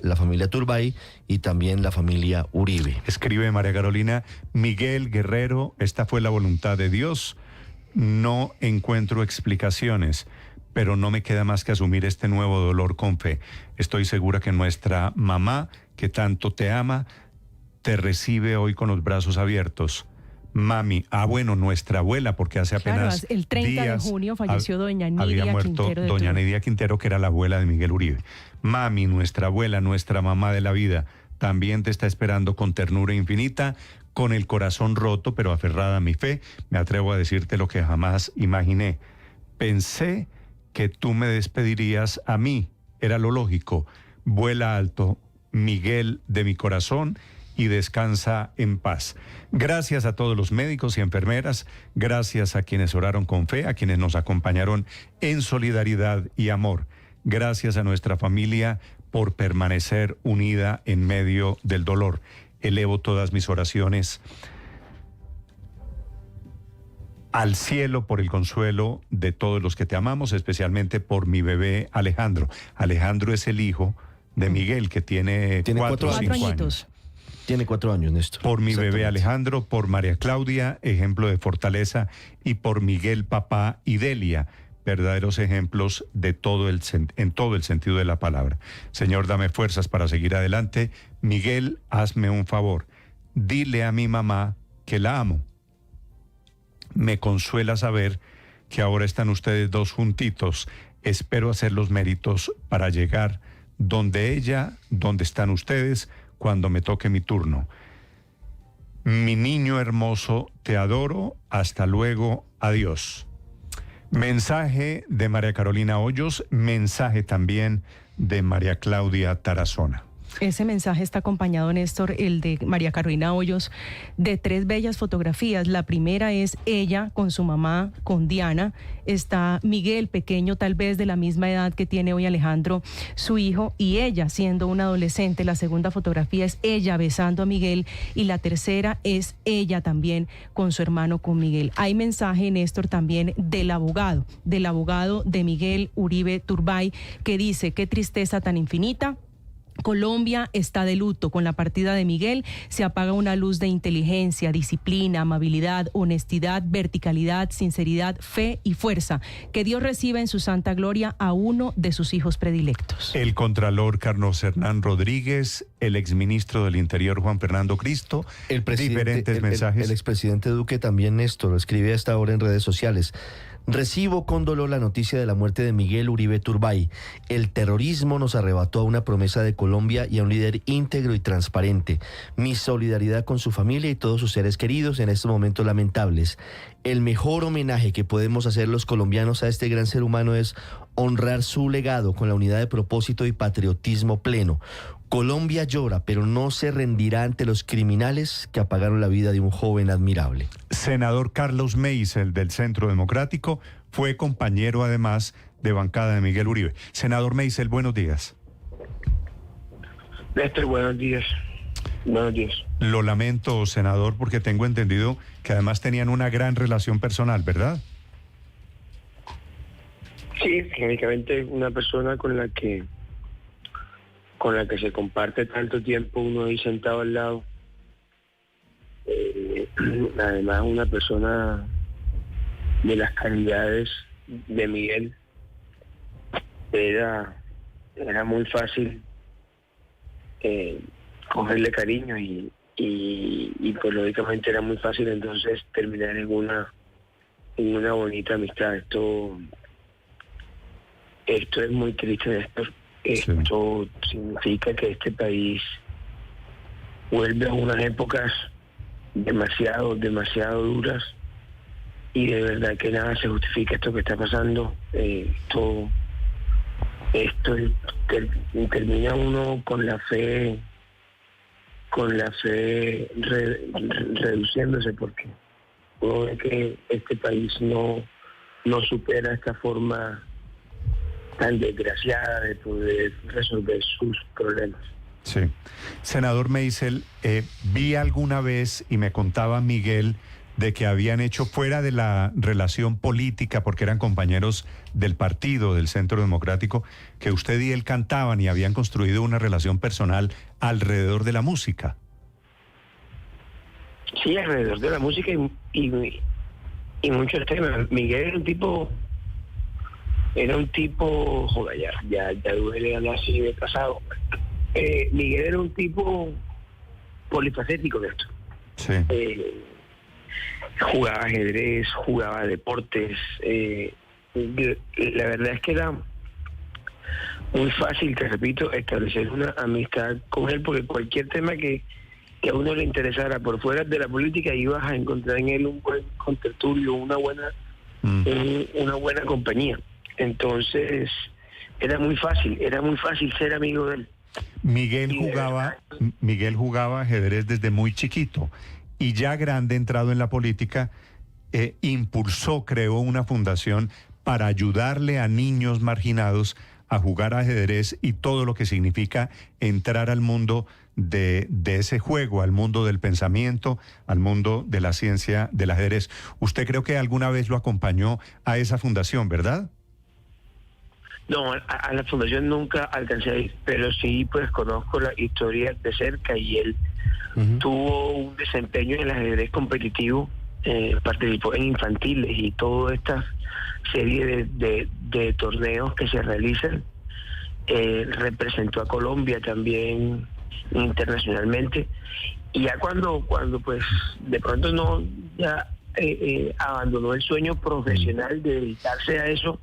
la familia Turbay y también la familia Uribe. Escribe María Carolina: Miguel Guerrero, esta fue la voluntad de Dios. No encuentro explicaciones, pero no me queda más que asumir este nuevo dolor con fe. Estoy segura que nuestra mamá, que tanto te ama, te recibe hoy con los brazos abiertos. Mami, bueno, nuestra abuela, porque hace apenas el 30 días de junio falleció doña Nidia había muerto Quintero. doña Nidia Quintero, que era la abuela de Miguel Uribe. Mami, nuestra abuela, nuestra mamá de la vida, también te está esperando con ternura infinita, con el corazón roto, pero aferrada a mi fe. Me atrevo a decirte lo que jamás imaginé. Pensé que tú me despedirías a mí, era lo lógico. Vuela alto, Miguel de mi corazón, y descansa en paz. Gracias a todos los médicos y enfermeras, gracias a quienes oraron con fe, a quienes nos acompañaron en solidaridad y amor. Gracias a nuestra familia por permanecer unida en medio del dolor. Elevo todas mis oraciones al cielo por el consuelo de todos los que te amamos, especialmente por mi bebé Alejandro. Alejandro es el hijo de Miguel, que tiene 4 o 5 años. Tiene 4 años, Néstor. Por mi bebé Alejandro, por María Claudia, ejemplo de fortaleza, y por Miguel, papá, y Delia, verdaderos ejemplos de en todo el sentido de la palabra. Señor, dame fuerzas para seguir adelante. Miguel, hazme un favor. Dile a mi mamá que la amo. Me consuela saber que ahora están ustedes dos juntitos. Espero hacer los méritos para llegar donde ella, donde están ustedes, cuando me toque mi turno. Mi niño hermoso, te adoro. Hasta luego. Adiós. Mensaje de María Carolina Hoyos, mensaje también de María Claudia Tarazona. Ese mensaje está acompañado, Néstor, el de María Carolina Hoyos, de 3 bellas fotografías. La primera es ella con su mamá, con Diana. Está Miguel, pequeño, tal vez de la misma edad que tiene hoy Alejandro, su hijo, y ella siendo una adolescente. La segunda fotografía es ella besando a Miguel, y la tercera es ella también con su hermano, con Miguel. Hay mensaje, Néstor, también del abogado de Miguel Uribe Turbay, que dice: qué tristeza tan infinita. Colombia está de luto. Con la partida de Miguel se apaga una luz de inteligencia, disciplina, amabilidad, honestidad, verticalidad, sinceridad, fe y fuerza. Que Dios reciba en su santa gloria a uno de sus hijos predilectos. El contralor Carlos Hernán Rodríguez, el exministro del Interior Juan Fernando Cristo, diferentes mensajes. El expresidente Duque también, Néstor, escribe a esta hora en redes sociales: recibo con dolor la noticia de la muerte de Miguel Uribe Turbay. El terrorismo nos arrebató a una promesa de Colombia y a un líder íntegro y transparente. Mi solidaridad con su familia y todos sus seres queridos en estos momentos lamentables. El mejor homenaje que podemos hacer los colombianos a este gran ser humano es honrar su legado con la unidad de propósito y patriotismo pleno. Colombia llora, pero no se rendirá ante los criminales que apagaron la vida de un joven admirable. Senador Carlos Meisel, del Centro Democrático, fue compañero además de bancada de Miguel Uribe. Senador Meisel, buenos días. Néstor, buenos días. Buenos días. Lo lamento, senador, porque tengo entendido que además tenían una gran relación personal, ¿verdad? Sí, lógicamente una persona con la que se comparte tanto tiempo uno ahí sentado al lado. Además, una persona de las calidades de Miguel. Era muy fácil cogerle cariño y pues lógicamente era muy fácil entonces terminar en una bonita amistad. Esto es muy triste, Néstor. Esto significa que este país vuelve a unas épocas demasiado duras, y de verdad que nada se justifica esto que está pasando. Termina uno con la fe reduciéndose, porque uno ve que este país no supera esta forma tan desgraciada de poder resolver sus problemas. Sí. Senador Meisel, vi alguna vez, y me contaba Miguel, de que habían hecho fuera de la relación política, porque eran compañeros del partido, del Centro Democrático, que usted y él cantaban y habían construido una relación personal alrededor de la música. Sí, alrededor de la música y muchos temas. Miguel era un tipo, joder, ya duele hablar así de pasado. Miguel era un tipo polifacético de esto. Sí. Jugaba ajedrez, jugaba deportes. La verdad es que era muy fácil, te repito, establecer una amistad con él, porque cualquier tema que a uno le interesara por fuera de la política, ibas a encontrar en él un buen contertulio, una buena compañía. Entonces, era muy fácil ser amigo de él. Miguel jugaba ajedrez desde muy chiquito y ya grande, entrado en la política, creó una fundación para ayudarle a niños marginados a jugar ajedrez y todo lo que significa entrar al mundo de ese juego, al mundo del pensamiento, al mundo de la ciencia del ajedrez. Usted creo que alguna vez lo acompañó a esa fundación, ¿verdad? No, a la fundación nunca alcancé a ir, pero sí pues conozco la historia de cerca y él tuvo un desempeño en el ajedrez competitivo, participó en infantiles y toda esta serie de torneos que se realizan. Representó a Colombia también internacionalmente, y ya cuando pues de pronto no ya abandonó el sueño profesional de dedicarse a eso,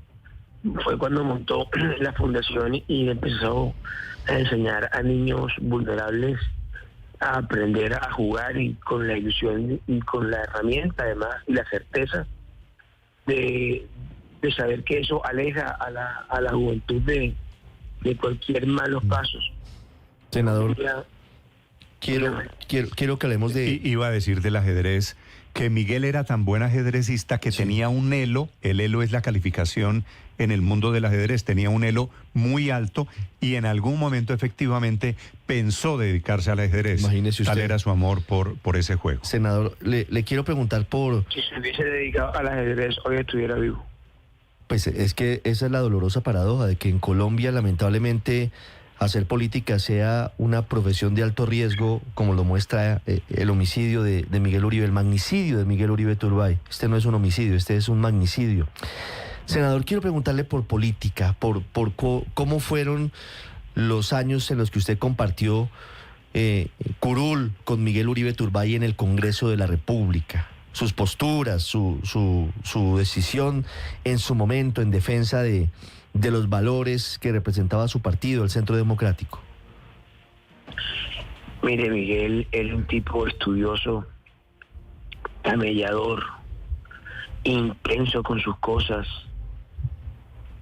fue cuando montó la fundación y empezó a enseñar a niños vulnerables a aprender a jugar, y con la ilusión y con la herramienta además y la certeza de saber que eso aleja a la juventud de cualquier malos pasos. Senador, quiero que hablemos de... Iba a decir del ajedrez que Miguel era tan buen ajedrecista que tenía un elo, el elo es la calificación en el mundo del ajedrez, tenía un elo muy alto y en algún momento efectivamente pensó dedicarse al ajedrez. Imagínese usted. Tal era su amor por ese juego. Senador, le quiero preguntar por... Si se hubiese dedicado al ajedrez, hoy estuviera vivo. Pues es que esa es la dolorosa paradoja de que en Colombia, lamentablemente, hacer política sea una profesión de alto riesgo, como lo muestra el homicidio de Miguel Uribe, el magnicidio de Miguel Uribe Turbay. Este no es un homicidio, este es un magnicidio. Senador, quiero preguntarle por política, por cómo fueron los años en los que usted compartió curul con Miguel Uribe Turbay en el Congreso de la República. Sus posturas, su decisión en su momento en defensa de los valores que representaba su partido, el Centro Democrático. Mire, Miguel era un tipo estudioso, camellador, intenso con sus cosas,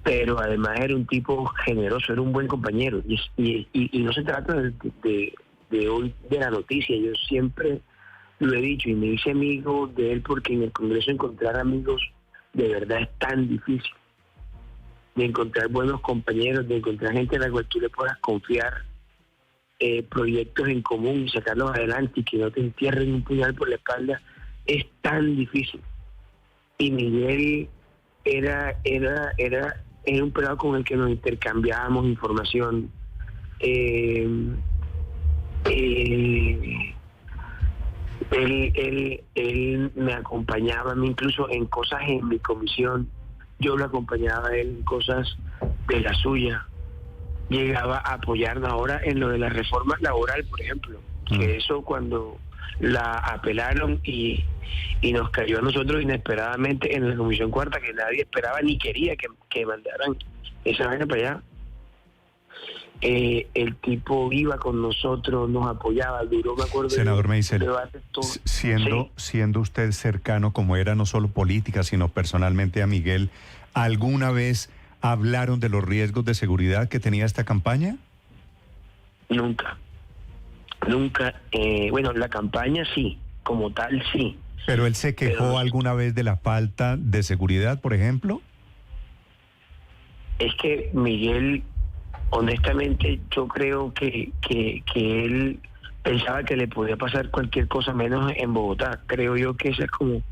pero además era un tipo generoso, era un buen compañero. Y no se trata de hoy de la noticia, yo siempre lo he dicho y me hice amigo de él porque en el Congreso encontrar amigos de verdad es tan difícil, de encontrar buenos compañeros, de encontrar gente en la cual tú le puedas confiar proyectos en común y sacarlos adelante y que no te entierren un puñal por la espalda, es tan difícil. Y Miguel era un pelado con el que nos intercambiábamos información. Él me acompañaba a mí incluso en cosas en mi comisión, yo lo acompañaba a él en cosas de la suya, llegaba a apoyarnos ahora en lo de la reforma laboral, por ejemplo, que eso cuando la apelaron y nos cayó a nosotros inesperadamente en la Comisión Cuarta, que nadie esperaba ni quería que mandaran esa vaina para allá. El tipo iba con nosotros, nos apoyaba, duró, me acuerdo. Senador Meisel, siendo usted cercano, como era no solo política, sino personalmente a Miguel, ¿alguna vez hablaron de los riesgos de seguridad que tenía esta campaña? Nunca. Bueno, la campaña sí, como tal sí. ¿Pero él se quejó alguna vez de la falta de seguridad, por ejemplo? Es que Miguel, honestamente, yo creo que él pensaba que le podía pasar cualquier cosa menos en Bogotá. Creo yo que ese es como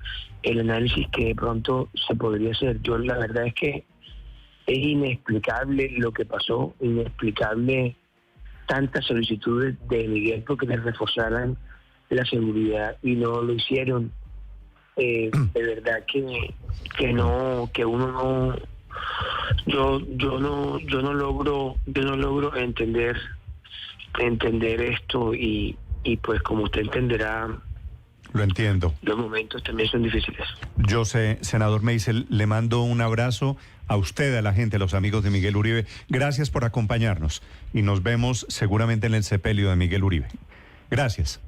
el análisis que de pronto se podría hacer. Yo la verdad es que es inexplicable lo que pasó, inexplicable tantas solicitudes de Miguel porque le reforzaran la seguridad y no lo hicieron. De verdad que uno no, yo no logro entender esto y pues como usted entenderá, Lo entiendo. los momentos también son difíciles. Yo sé, senador Meisel, le mando un abrazo a usted, a la gente, a los amigos de Miguel Uribe. Gracias por acompañarnos y nos vemos seguramente en el sepelio de Miguel Uribe. Gracias.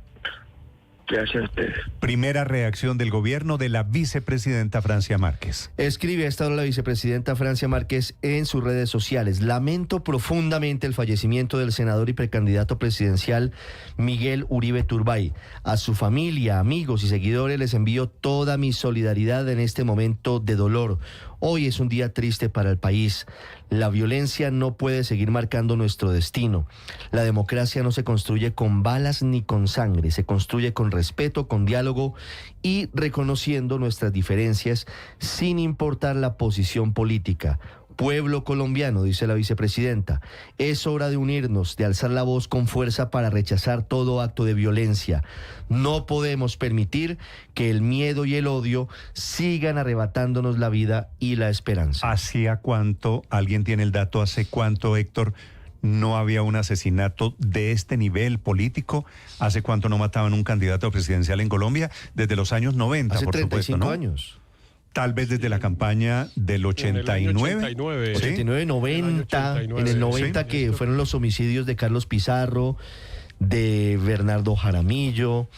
Gracias a ustedes. Primera reacción del gobierno de la vicepresidenta Francia Márquez. Escribe a esta hora la vicepresidenta Francia Márquez en sus redes sociales. Lamento profundamente el fallecimiento del senador y precandidato presidencial Miguel Uribe Turbay. A su familia, amigos y seguidores les envío toda mi solidaridad en este momento de dolor. Hoy es un día triste para el país. La violencia no puede seguir marcando nuestro destino. La democracia no se construye con balas ni con sangre, se construye con respeto, con diálogo y reconociendo nuestras diferencias sin importar la posición política. Pueblo colombiano, dice la vicepresidenta, es hora de unirnos, de alzar la voz con fuerza para rechazar todo acto de violencia. No podemos permitir que el miedo y el odio sigan arrebatándonos la vida y la esperanza. ¿Hacía cuánto, alguien tiene el dato, hace cuánto, Héctor, no había un asesinato de este nivel político? ¿Hace cuánto no mataban un candidato presidencial en Colombia? Desde los años 90, Hace por 35 supuesto, ¿no? años. Tal vez desde la campaña del 89. 89, 90, en el 90 Sí. que fueron los homicidios de Carlos Pizarro, de Bernardo Jaramillo,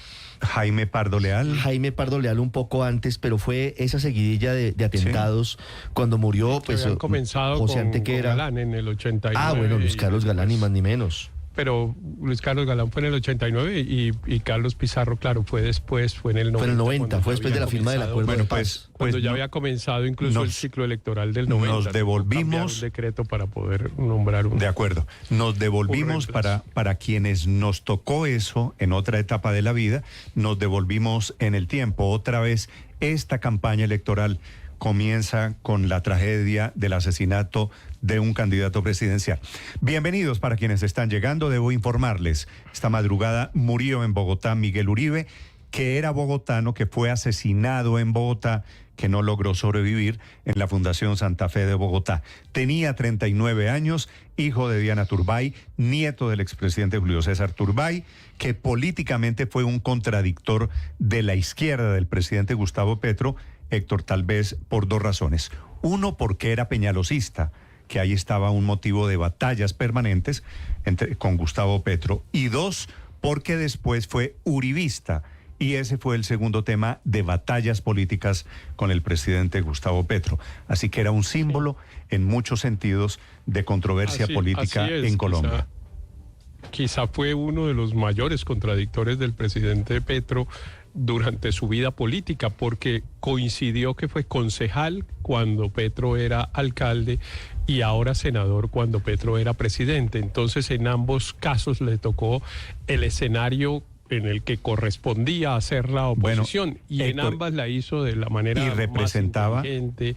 Jaime Pardo Leal. Jaime Pardo Leal un poco antes, pero fue esa seguidilla de atentados cuando murió Que pues habían comenzado José con Antequera. Galán en el 89. Ah, bueno, Luis y Carlos Galán, ni después- más ni menos. Pero Luis Carlos Galán fue en el 89 y Carlos Pizarro, claro, fue después, fue en el 90. Fue en el 90, cuando fue ya después de la había firma del comenzado- acuerdo Bueno, de paz. pues Cuando ya no- había comenzado incluso el nos- ciclo electoral del 90. nos devolvimos- Cambiar un decreto para poder nombrar un... De acuerdo. Nos devolvimos Un reemplazo. para quienes nos tocó eso en otra etapa de la vida, nos devolvimos en el tiempo. Otra vez, esta campaña electoral comienza con la tragedia del asesinato de un candidato presidencial. Bienvenidos para quienes están llegando. Debo informarles, esta madrugada murió en Bogotá Miguel Uribe, que era bogotano, que fue asesinado en Bogotá, que no logró sobrevivir en la Fundación Santa Fe de Bogotá. Tenía 39 años, hijo de Diana Turbay, nieto del expresidente Julio César Turbay, que políticamente fue un contradictor de la izquierda del presidente Gustavo Petro. Héctor, tal vez por dos razones. Uno, porque era peñalosista, que ahí estaba un motivo de batallas permanentes con Gustavo Petro. Y dos, porque después fue uribista. Y ese fue el segundo tema de batallas políticas con el presidente Gustavo Petro. Así que era un símbolo en muchos sentidos de controversia política así es, en Colombia. Quizá fue uno de los mayores contradictores del presidente Petro durante su vida política, porque coincidió que fue concejal cuando Petro era alcalde y ahora senador cuando Petro era presidente. Entonces, en ambos casos le tocó el escenario en el que correspondía hacer la oposición, y en Héctor, ambas la hizo de la manera y representaba- más inteligente.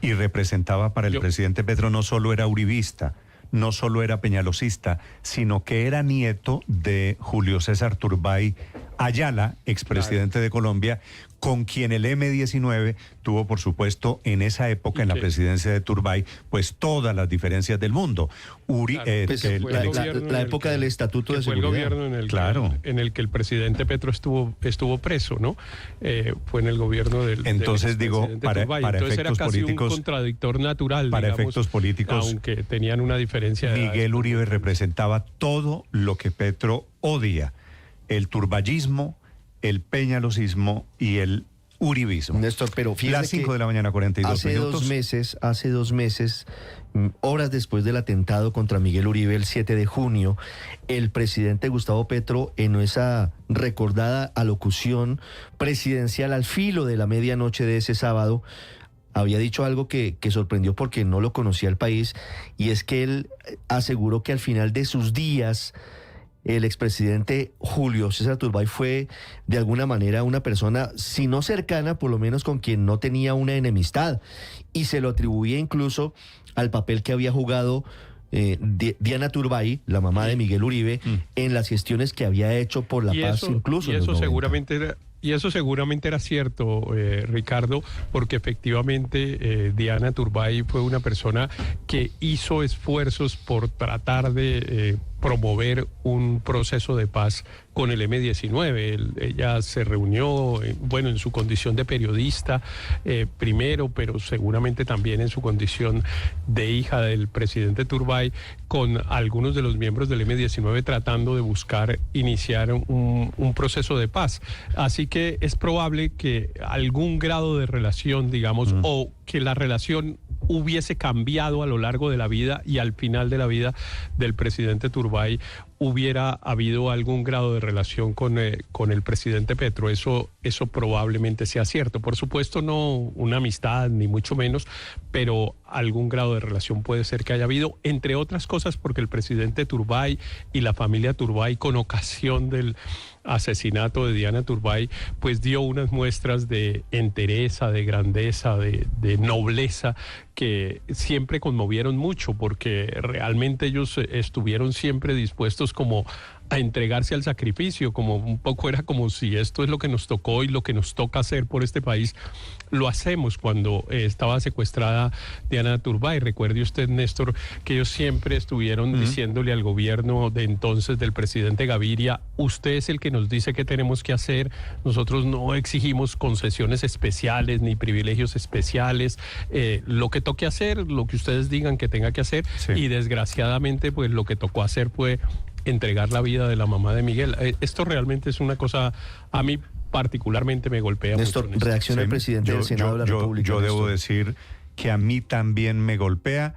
Y representaba para el presidente Petro, no solo era uribista, no solo era peñalosista, sino que era nieto de Julio César Turbay Ayala, expresidente de Colombia, con quien el M-19 tuvo, por supuesto, en esa época, ¿Y en la qué? presidencia de Turbay, pues todas las diferencias del mundo. Claro, Pues, que fue el la gobierno en el época que- del Estatuto que de fue el Seguridad. gobierno en el, Claro. en el que el presidente Petro estuvo preso, ¿no? Fue en el gobierno del Entonces, digo, expresidente para Turbay. efectos Entonces era casi políticos- un contradictor natural, para digamos, efectos políticos, aunque tenían una diferencia de Miguel edades. Uribe representaba todo lo que Petro odia: el turbayismo, el peñalosismo y el uribismo. Néstor, pero fíjate Las 5 que de la mañana, 42 hace minutos. hace dos meses, horas después del atentado contra Miguel Uribe, el 7 de junio, el presidente Gustavo Petro, en esa recordada alocución presidencial al filo de la medianoche de ese sábado, había dicho algo que sorprendió porque no lo conocía el país, y es que él aseguró que al final de sus días el expresidente Julio César Turbay fue de alguna manera una persona, si no cercana, por lo menos con quien no tenía una enemistad, y se lo atribuía incluso al papel que había jugado Diana Turbay, la mamá de Miguel Uribe, en las gestiones que había hecho por la paz, incluso y en los eso 90. seguramente era cierto, Ricardo, porque efectivamente Diana Turbay fue una persona que hizo esfuerzos por tratar de promover un proceso de paz con el M-19. Ella se reunió, en su condición de periodista primero, pero seguramente también en su condición de hija del presidente Turbay, con algunos de los miembros del M-19 tratando de buscar iniciar un proceso de paz. Así que es probable que algún grado de relación, digamos, o que la relación hubiese cambiado a lo largo de la vida y al final de la vida del presidente Turbay hubiera habido algún grado de relación con el presidente Petro. Eso probablemente sea cierto. Por supuesto, no una amistad, ni mucho menos, pero algún grado de relación puede ser que haya habido, entre otras cosas porque el presidente Turbay y la familia Turbay, con ocasión del asesinato de Diana Turbay, pues dio unas muestras de entereza, de grandeza, de nobleza, que siempre conmovieron mucho, porque realmente ellos estuvieron siempre dispuestos como a entregarse al sacrificio, como un poco era como si esto es lo que nos tocó y lo que nos toca hacer por este país, lo hacemos. Cuando estaba secuestrada Diana Turbay, recuerde usted, Néstor, que ellos siempre estuvieron diciéndole al gobierno de entonces del presidente Gaviria: usted es el que nos dice qué tenemos que hacer, nosotros no exigimos concesiones especiales ni privilegios especiales, lo que toque hacer, lo que ustedes digan que tenga que hacer. Sí. Y desgraciadamente pues lo que tocó hacer fue entregar la vida de la mamá de Miguel. Esto realmente es una cosa, a mí particularmente me golpea Néstor, mucho. reacciona el presidente del Senado de la República. Yo debo decir que a mí también me golpea.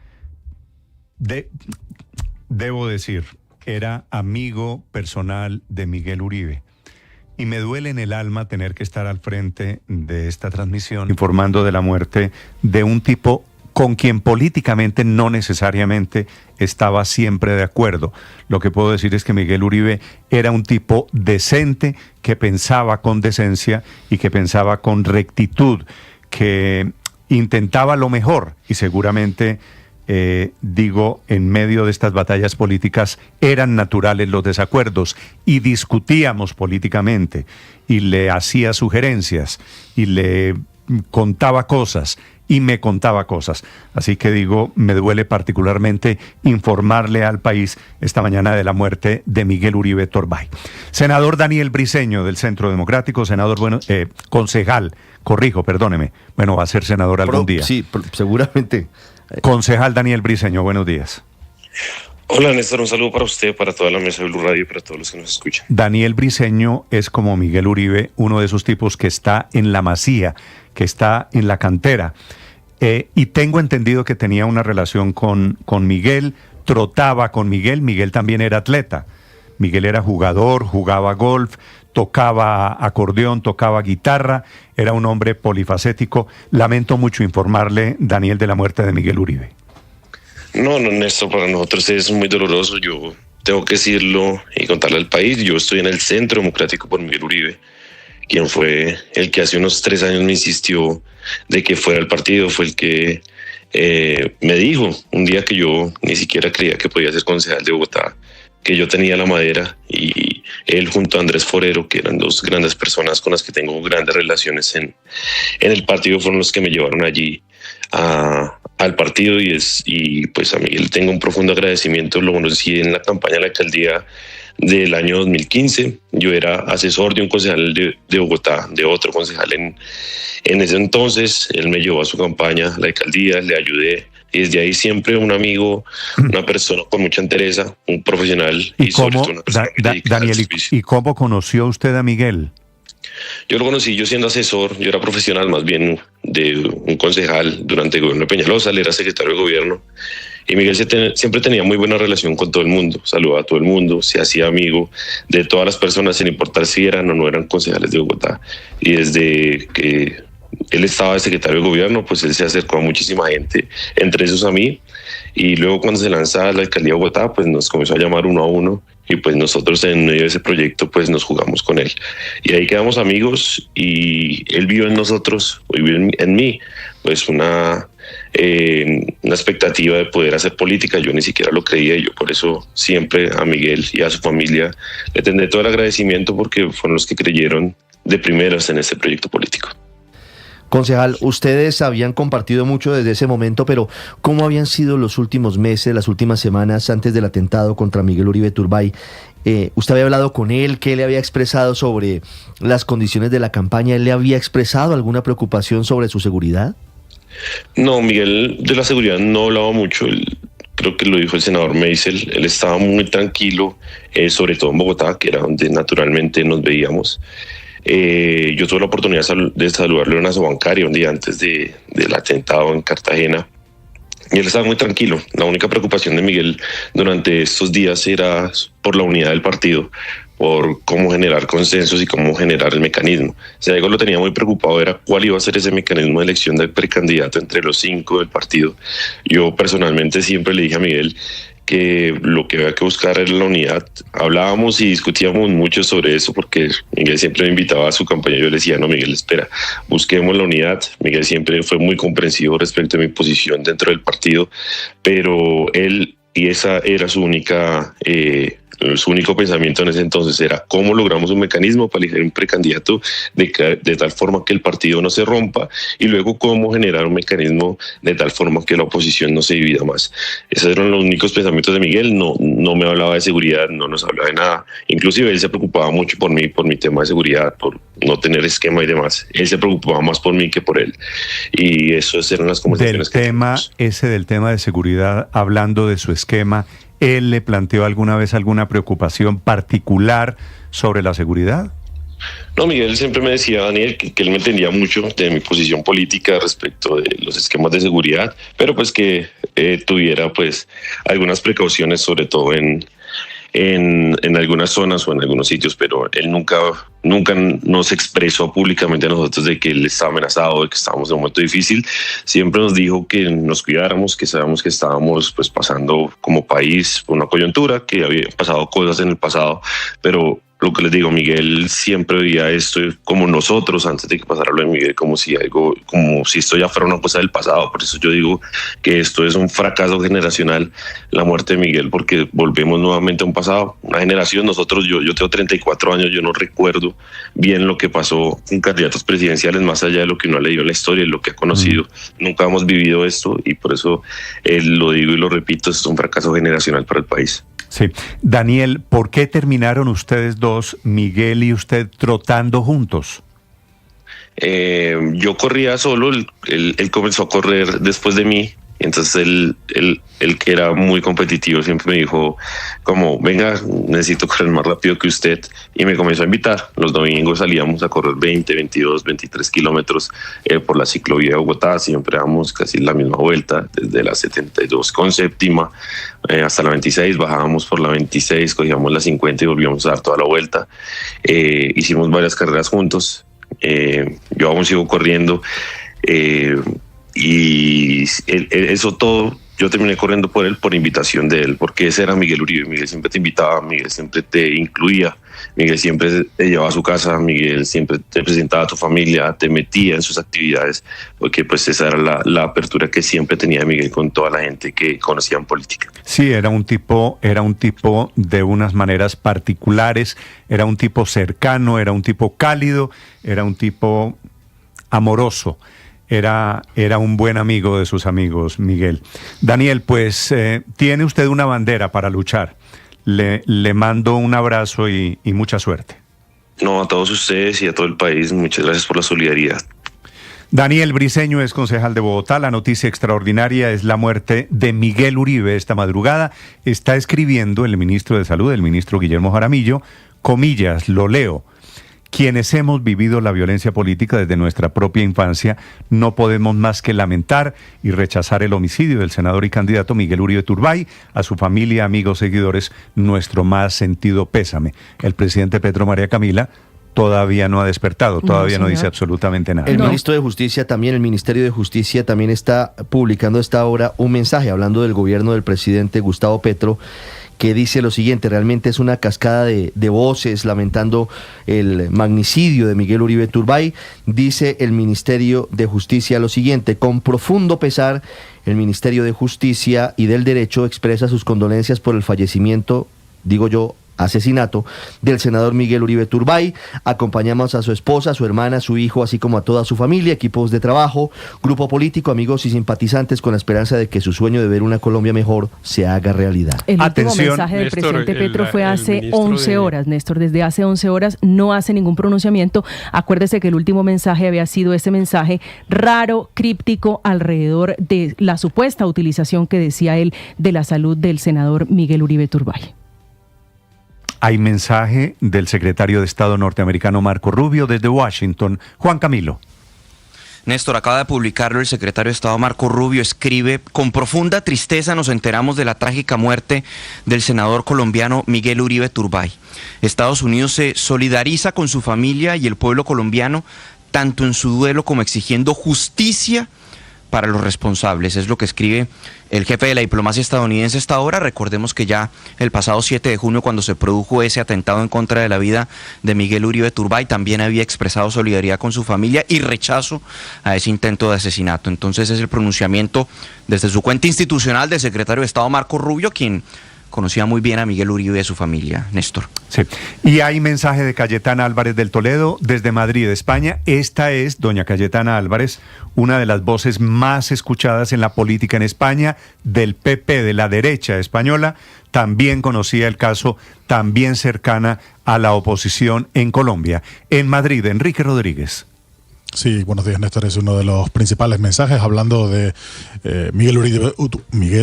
Debo decir, era amigo personal de Miguel Uribe. Y me duele en el alma tener que estar al frente de esta transmisión informando de la muerte de un tipo con quien políticamente no necesariamente estaba siempre de acuerdo. Lo que puedo decir es que Miguel Uribe era un tipo decente, que pensaba con decencia y que pensaba con rectitud, que intentaba lo mejor, y seguramente, en medio de estas batallas políticas eran naturales los desacuerdos y discutíamos políticamente y le hacía sugerencias y le contaba cosas y me contaba cosas. Así que me duele particularmente informarle al país esta mañana de la muerte de Miguel Uribe Turbay. Senador Daniel Briceño del Centro Democrático, concejal, perdóneme, va a ser senador algún día. Sí, seguramente. Concejal Daniel Briceño, buenos días. Hola, Néstor, un saludo para usted, para toda la mesa de Blue Radio y para todos los que nos escuchan. Daniel Briceño es, como Miguel Uribe, uno de esos tipos que está en la masía, que está en la cantera. Y tengo entendido que tenía una relación con Miguel, trotaba con Miguel. Miguel también era atleta. Miguel era jugador, jugaba golf, tocaba acordeón, tocaba guitarra, era un hombre polifacético. Lamento mucho informarle, Daniel, de la muerte de Miguel Uribe. No, Néstor, para nosotros es muy doloroso. Yo tengo que decirlo y contarle al país. Yo estoy en el Centro Democrático por Miguel Uribe, quien fue el que hace unos 3 años me insistió de que fuera al partido, fue el que me dijo un día que yo ni siquiera creía que podía ser concejal de Bogotá, que yo tenía la madera, y él junto a Andrés Forero, que eran 2 grandes personas con las que tengo grandes relaciones en el partido, fueron los que me llevaron allí al partido, y pues a Miguel tengo un profundo agradecimiento. Lo conocí en la campaña de la alcaldía del año 2015. Yo era asesor de un concejal de Bogotá, de otro concejal en ese entonces. Él me llevó a su campaña, a la alcaldía, le ayudé. Y desde ahí siempre un amigo, una persona con mucha entereza, un profesional y sobre todo una persona que dedica al servicio. ¿Y cómo conoció usted a Miguel? Yo lo conocí yo siendo asesor. Yo era profesional más bien de un concejal durante el gobierno de Peñalosa. Él era secretario de gobierno. Y Miguel siempre tenía muy buena relación con todo el mundo, saludaba a todo el mundo, se hacía amigo de todas las personas, sin importar si eran o no eran concejales de Bogotá. Y desde que él estaba de secretario de gobierno, pues él se acercó a muchísima gente, entre esos a mí. Y luego cuando se lanza a la alcaldía de Bogotá, pues nos comenzó a llamar uno a uno y pues nosotros en medio de ese proyecto pues nos jugamos con él. Y ahí quedamos amigos y él vio en nosotros, o vio en mí, pues una expectativa de poder hacer política. Yo ni siquiera lo creía y yo por eso siempre a Miguel y a su familia le tendré todo el agradecimiento porque fueron los que creyeron de primeras en este proyecto político. Concejal, ustedes habían compartido mucho desde ese momento, pero ¿cómo habían sido los últimos meses, las últimas semanas antes del atentado contra Miguel Uribe Turbay? ¿Usted había hablado con él? ¿Qué le había expresado sobre las condiciones de la campaña? ¿Él le había expresado alguna preocupación sobre su seguridad? No, Miguel de la seguridad no hablaba mucho. Creo que lo dijo el senador Meisel. Él estaba muy tranquilo, sobre todo en Bogotá, que era donde naturalmente nos veíamos. Yo tuve la oportunidad de saludarlo en una bancaria un día antes del atentado en Cartagena y él estaba muy tranquilo. La única preocupación de Miguel durante estos días era por la unidad del partido, por cómo generar consensos y cómo generar el mecanismo. Si algo lo tenía muy preocupado era cuál iba a ser ese mecanismo de elección del precandidato entre los 5 del partido. Yo personalmente siempre le dije a Miguel que lo que había que buscar era la unidad. Hablábamos y discutíamos mucho sobre eso porque Miguel siempre me invitaba a su campaña. Yo le decía, no, Miguel, espera, busquemos la unidad. Miguel siempre fue muy comprensivo respecto a mi posición dentro del partido, pero él, y esa era su único pensamiento en ese entonces, era cómo logramos un mecanismo para elegir un precandidato de tal forma que el partido no se rompa y luego cómo generar un mecanismo de tal forma que la oposición no se divida más. Esos eran los únicos pensamientos de Miguel. No me hablaba de seguridad, no nos hablaba de nada. Inclusive él se preocupaba mucho por mí, por mi tema de seguridad, por no tener esquema y demás. Él se preocupaba más por mí que por él. Y esas eran las conversaciones del tema de seguridad, hablando de su esquema, ¿él le planteó alguna vez alguna preocupación particular sobre la seguridad? No, Miguel siempre me decía, Daniel, que él me entendía mucho de mi posición política respecto de los esquemas de seguridad, pero pues que tuviera pues algunas precauciones, sobre todo en algunas zonas o en algunos sitios, pero él nunca nos expresó públicamente a nosotros de que él estaba amenazado, de que estábamos en un momento difícil. Siempre nos dijo que nos cuidáramos, que sabíamos que estábamos pues pasando como país por una coyuntura, que había pasado cosas en el pasado, pero lo que les digo, Miguel siempre veía esto como nosotros, antes de que pasara lo de Miguel, como si esto ya fuera una cosa del pasado. Por eso yo digo que esto es un fracaso generacional, la muerte de Miguel, porque volvemos nuevamente a un pasado, una generación. Nosotros, yo tengo 34 años, yo no recuerdo bien lo que pasó con candidatos presidenciales, más allá de lo que uno ha leído en la historia y lo que ha conocido. Nunca hemos vivido esto y por eso lo digo y lo repito, es un fracaso generacional para el país. Sí. Daniel, ¿por qué terminaron ustedes dos, Miguel y usted, trotando juntos? Yo corría solo, él comenzó a correr después de mí. Entonces él que era muy competitivo siempre me dijo como, venga, necesito correr más rápido que usted, y me comenzó a invitar. Los domingos salíamos a correr 20, 22, 23 kilómetros por la ciclovía de Bogotá. Siempre dábamos casi la misma vuelta, desde la 72 con séptima hasta la 26, bajábamos por la 26, cogíamos la 50 y volvíamos a dar toda la vuelta. Hicimos varias carreras juntos. Yo aún sigo corriendo. Y eso todo, yo terminé corriendo por él por invitación de él, porque ese era Miguel Uribe. Miguel siempre te invitaba, Miguel siempre te incluía, Miguel siempre te llevaba a su casa, Miguel siempre te presentaba a tu familia, te metía en sus actividades, porque pues esa era la apertura que siempre tenía Miguel con toda la gente que conocía en política. Sí, era un tipo de unas maneras particulares, era un tipo cercano, era un tipo cálido, era un tipo amoroso. Era un buen amigo de sus amigos, Miguel. Daniel, pues tiene usted una bandera para luchar. Le mando un abrazo y mucha suerte. No, a todos ustedes y a todo el país, muchas gracias por la solidaridad. Daniel Briceño es concejal de Bogotá. La noticia extraordinaria es la muerte de Miguel Uribe esta madrugada. Está escribiendo el ministro de Salud, el ministro Guillermo Jaramillo, comillas, lo leo. Quienes hemos vivido la violencia política desde nuestra propia infancia no podemos más que lamentar y rechazar el homicidio del senador y candidato Miguel Uribe Turbay. A su familia, amigos, seguidores, nuestro más sentido pésame. El presidente Petro María Camila todavía no ha despertado, todavía no dice absolutamente nada. El ministro de Justicia también, el Ministerio de Justicia también está publicando a esta hora un mensaje hablando del gobierno del presidente Gustavo Petro, que dice lo siguiente: realmente es una cascada de voces lamentando el magnicidio de Miguel Uribe Turbay. Dice el Ministerio de Justicia lo siguiente: con profundo pesar, el Ministerio de Justicia y del Derecho expresa sus condolencias por el fallecimiento, asesinato del senador Miguel Uribe Turbay. Acompañamos a su esposa, a su hermana, a su hijo, así como a toda su familia, equipos de trabajo, grupo político, amigos y simpatizantes, con la esperanza de que su sueño de ver una Colombia mejor se haga realidad. El último Atención, mensaje del Néstor, presidente Petro fue hace ministro 11 horas, Néstor. Desde hace 11 horas no hace ningún pronunciamiento. Acuérdese que el último mensaje había sido ese mensaje raro, críptico, alrededor de la supuesta utilización que decía él de la salud del senador Miguel Uribe Turbay. Hay mensaje del secretario de Estado norteamericano Marco Rubio desde Washington. Juan Camilo. Néstor, acaba de publicarlo el secretario de Estado Marco Rubio, escribe: con profunda tristeza nos enteramos de la trágica muerte del senador colombiano Miguel Uribe Turbay. Estados Unidos se solidariza con su familia y el pueblo colombiano, tanto en su duelo como exigiendo justicia para los responsables. Es lo que escribe el jefe de la diplomacia estadounidense a esta hora. Recordemos que ya el pasado 7 de junio, cuando se produjo ese atentado en contra de la vida de Miguel Uribe Turbay, también había expresado solidaridad con su familia y rechazo a ese intento de asesinato. Entonces es el pronunciamiento desde su cuenta institucional del secretario de Estado Marco Rubio, quien conocía muy bien a Miguel Uribe y a su familia, Néstor. Sí. Y hay mensaje de Cayetana Álvarez del Toledo desde Madrid, España. Esta es doña Cayetana Álvarez, una de las voces más escuchadas en la política en España, del PP, de la derecha española. También conocía el caso, también cercana a la oposición en Colombia. En Madrid, Enrique Rodríguez. Sí, buenos días, Néstor. Es uno de los principales mensajes hablando de Miguel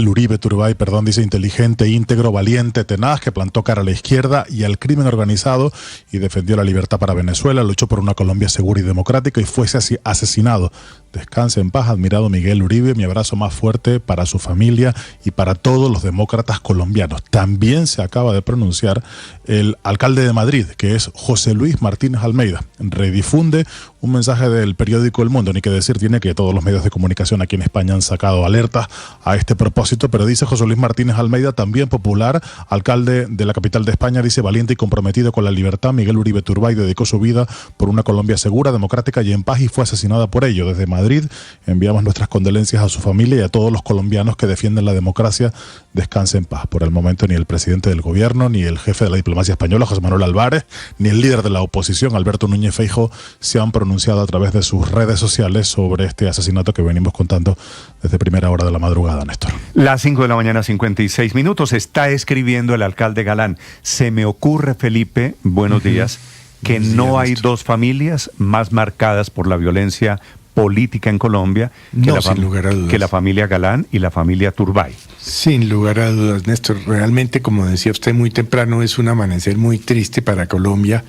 Uribe Turbay, dice: inteligente, íntegro, valiente, tenaz, que plantó cara a la izquierda y al crimen organizado y defendió la libertad para Venezuela, luchó por una Colombia segura y democrática y fue asesinado. Descanse en paz, admirado Miguel Uribe. Mi abrazo más fuerte para su familia y para todos los demócratas colombianos. También se acaba de pronunciar el alcalde de Madrid, que es José Luis Martínez Almeida. Redifunde un mensaje del periódico El Mundo, ni que decir tiene que todos los medios de comunicación aquí en España han sacado alertas a este propósito, pero dice José Luis Martínez Almeida, también popular, alcalde de la capital de España, dice: valiente y comprometido con la libertad, Miguel Uribe Turbay dedicó su vida por una Colombia segura, democrática y en paz y fue asesinada por ello. Desde Madrid enviamos nuestras condolencias a su familia y a todos los colombianos que defienden la democracia. Descanse en paz. Por el momento ni el presidente del gobierno, ni el jefe de la diplomacia española, José Manuel Álvarez, ni el líder de la oposición, Alberto Núñez Feijóo, se han pronunciado a través de sus redes sociales sobre este asesinato que venimos contando desde primera hora de la madrugada, Néstor. Las 5 de la mañana, 56 minutos. Está escribiendo el alcalde Galán: se me ocurre, Felipe, buenos días, que buenos días, no hay Néstor, dos familias más marcadas por la violencia política en Colombia que la familia Galán y la familia Turbay. Sin lugar a dudas, Néstor. Realmente, como decía usted muy temprano, es un amanecer muy triste para Colombia.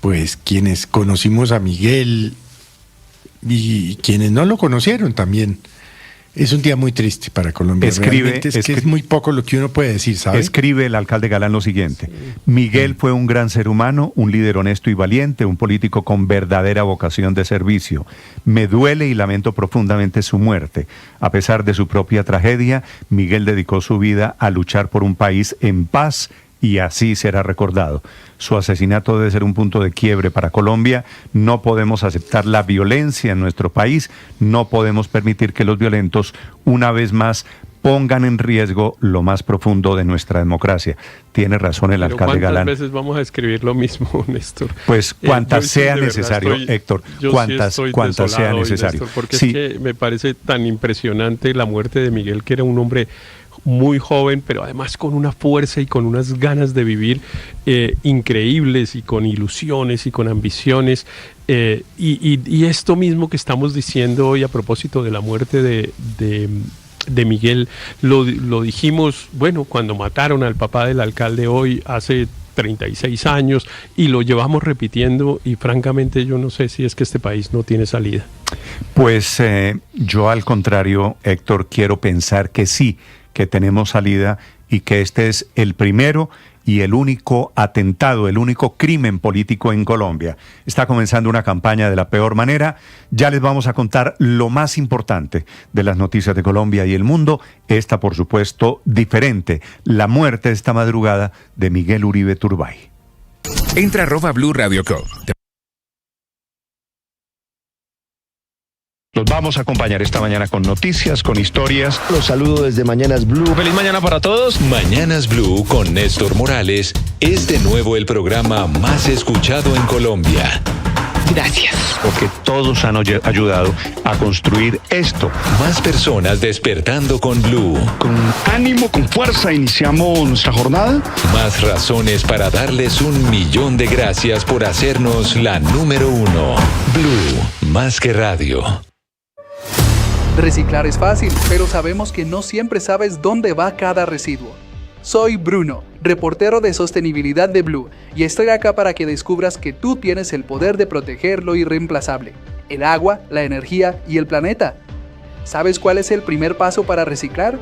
Pues quienes conocimos a Miguel y quienes no lo conocieron también. Es un día muy triste para Colombia. Realmente es muy poco lo que uno puede decir, ¿sabe? Escribe el alcalde Galán lo siguiente: Miguel fue un gran ser humano, un líder honesto y valiente, un político con verdadera vocación de servicio. Me duele y lamento profundamente su muerte. A pesar de su propia tragedia, Miguel dedicó su vida a luchar por un país en paz y así será recordado. Su asesinato debe ser un punto de quiebre para Colombia. No podemos aceptar la violencia en nuestro país. No podemos permitir que los violentos, una vez más, pongan en riesgo lo más profundo de nuestra democracia. Tiene razón el alcalde Galán. ¿Cuántas veces vamos a escribir lo mismo, Néstor? Pues cuantas sea necesario, Héctor. Cuantas sea necesario. Néstor, porque sí, es que me parece tan impresionante la muerte de Miguel, que era un hombre muy joven, pero además con una fuerza y con unas ganas de vivir increíbles, y con ilusiones y con ambiciones. Y esto mismo que estamos diciendo hoy a propósito de la muerte de Miguel, lo dijimos, bueno, cuando mataron al papá del alcalde hoy, hace 36 años, y lo llevamos repitiendo, y francamente yo no sé si es que este país no tiene salida. Pues yo al contrario, Héctor, quiero pensar que sí, que tenemos salida y que este es el primero y el único atentado, el único crimen político en Colombia. Está comenzando una campaña de la peor manera. Ya les vamos a contar lo más importante de las noticias de Colombia y el mundo. Esta, por supuesto, diferente. La muerte esta madrugada de Miguel Uribe Turbay. Entra a @Blue Radio Co. Los vamos a acompañar esta mañana con noticias, con historias. Los saludo desde Mañanas Blue. Feliz mañana para todos. Mañanas Blue con Néstor Morales es de nuevo el programa más escuchado en Colombia. Gracias. Porque todos han ayudado a construir esto. Más personas despertando con Blue. Con ánimo, con fuerza, iniciamos nuestra jornada. Más razones para darles 1.000.000 de gracias por hacernos la número 1. Blue, más que radio. Reciclar es fácil, pero sabemos que no siempre sabes dónde va cada residuo. Soy Bruno, reportero de sostenibilidad de Blue, y estoy acá para que descubras que tú tienes el poder de proteger lo irreemplazable: el agua, la energía y el planeta. ¿Sabes cuál es el primer paso para reciclar?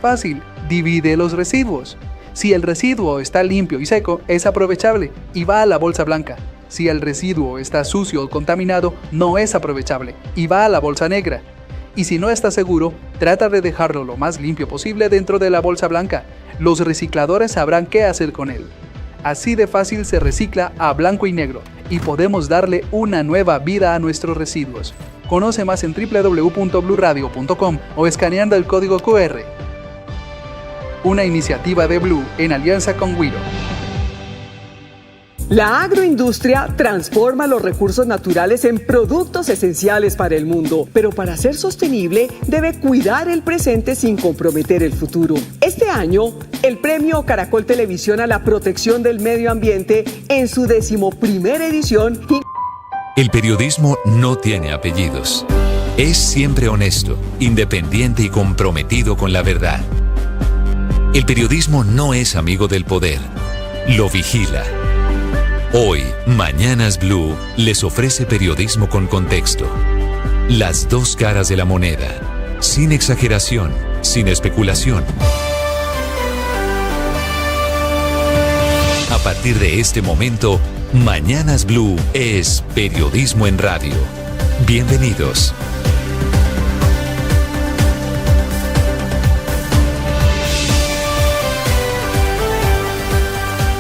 Fácil, divide los residuos. Si el residuo está limpio y seco, es aprovechable y va a la bolsa blanca. Si el residuo está sucio o contaminado, no es aprovechable y va a la bolsa negra. Y si no estás seguro, trata de dejarlo lo más limpio posible dentro de la bolsa blanca. Los recicladores sabrán qué hacer con él. Así de fácil se recicla a blanco y negro y podemos darle una nueva vida a nuestros residuos. Conoce más en www.bluradio.com o escaneando el código QR. Una iniciativa de Blue en alianza con Wiro. La agroindustria transforma los recursos naturales en productos esenciales para el mundo, pero para ser sostenible debe cuidar el presente sin comprometer el futuro. Este año, el Premio Caracol Televisión a la Protección del Medio Ambiente, en su 11ª edición... El periodismo no tiene apellidos. Es siempre honesto, independiente y comprometido con la verdad. El periodismo no es amigo del poder, lo vigila. Hoy, Mañanas Blue les ofrece periodismo con contexto. Las dos caras de la moneda. Sin exageración, sin especulación. A partir de este momento, Mañanas Blue es periodismo en radio. Bienvenidos.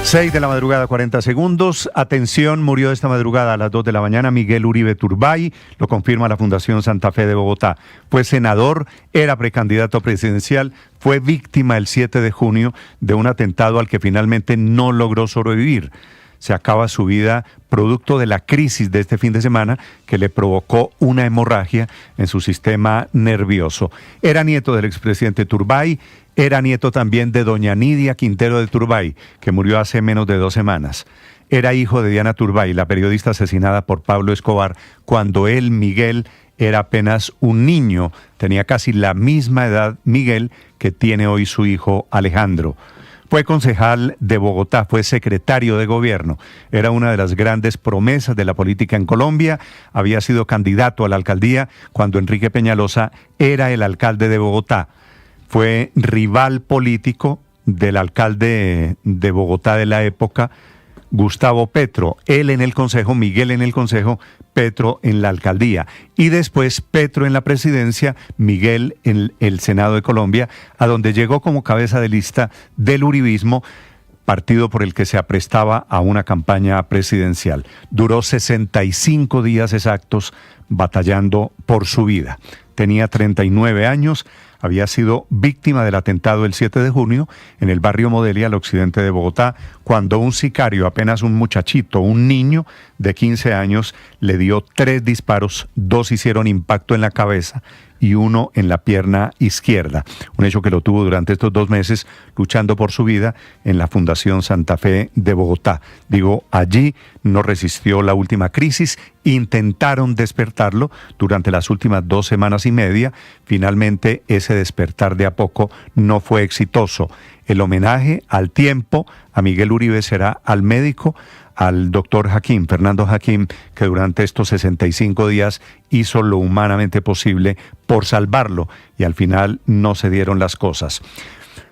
6 de la madrugada, 40 segundos. Atención, murió esta madrugada a las 2 de la mañana Miguel Uribe Turbay, lo confirma la Fundación Santa Fe de Bogotá. Fue senador, era precandidato presidencial, fue víctima el 7 de junio de un atentado al que finalmente no logró sobrevivir. Se acaba su vida producto de la crisis de este fin de semana que le provocó una hemorragia en su sistema nervioso. Era nieto del expresidente Turbay, era nieto también de doña Nidia Quintero de Turbay, que murió hace menos de 2 semanas. Era hijo de Diana Turbay, la periodista asesinada por Pablo Escobar, cuando él, Miguel, era apenas un niño. Tenía casi la misma edad, Miguel, que tiene hoy su hijo Alejandro. Fue concejal de Bogotá, fue secretario de gobierno. Era una de las grandes promesas de la política en Colombia. Había sido candidato a la alcaldía cuando Enrique Peñalosa era el alcalde de Bogotá. Fue rival político del alcalde de Bogotá de la época, Gustavo Petro. Él en el consejo, Miguel en el consejo, Petro en la alcaldía. Y después Petro en la presidencia, Miguel en el Senado de Colombia, a donde llegó como cabeza de lista del uribismo, partido por el que se aprestaba a una campaña presidencial. Duró 65 días exactos batallando por su vida. Tenía 39 años, había sido víctima del atentado el 7 de junio en el barrio Modelia, al occidente de Bogotá, cuando un sicario, apenas un muchachito, un niño de 15 años, le dio 3 disparos, 2 hicieron impacto en la cabeza y 1 en la pierna izquierda. Un hecho que lo tuvo durante estos 2 meses luchando por su vida en la Fundación Santa Fe de Bogotá. Digo, allí no resistió la última crisis, intentaron despertarlo durante las últimas 2 semanas y media. Finalmente ese despertar de a poco no fue exitoso. El homenaje al tiempo a Miguel Uribe será al médico, al doctor Hakim, Fernando Hakim, que durante estos 65 días hizo lo humanamente posible por salvarlo y al final no se dieron las cosas.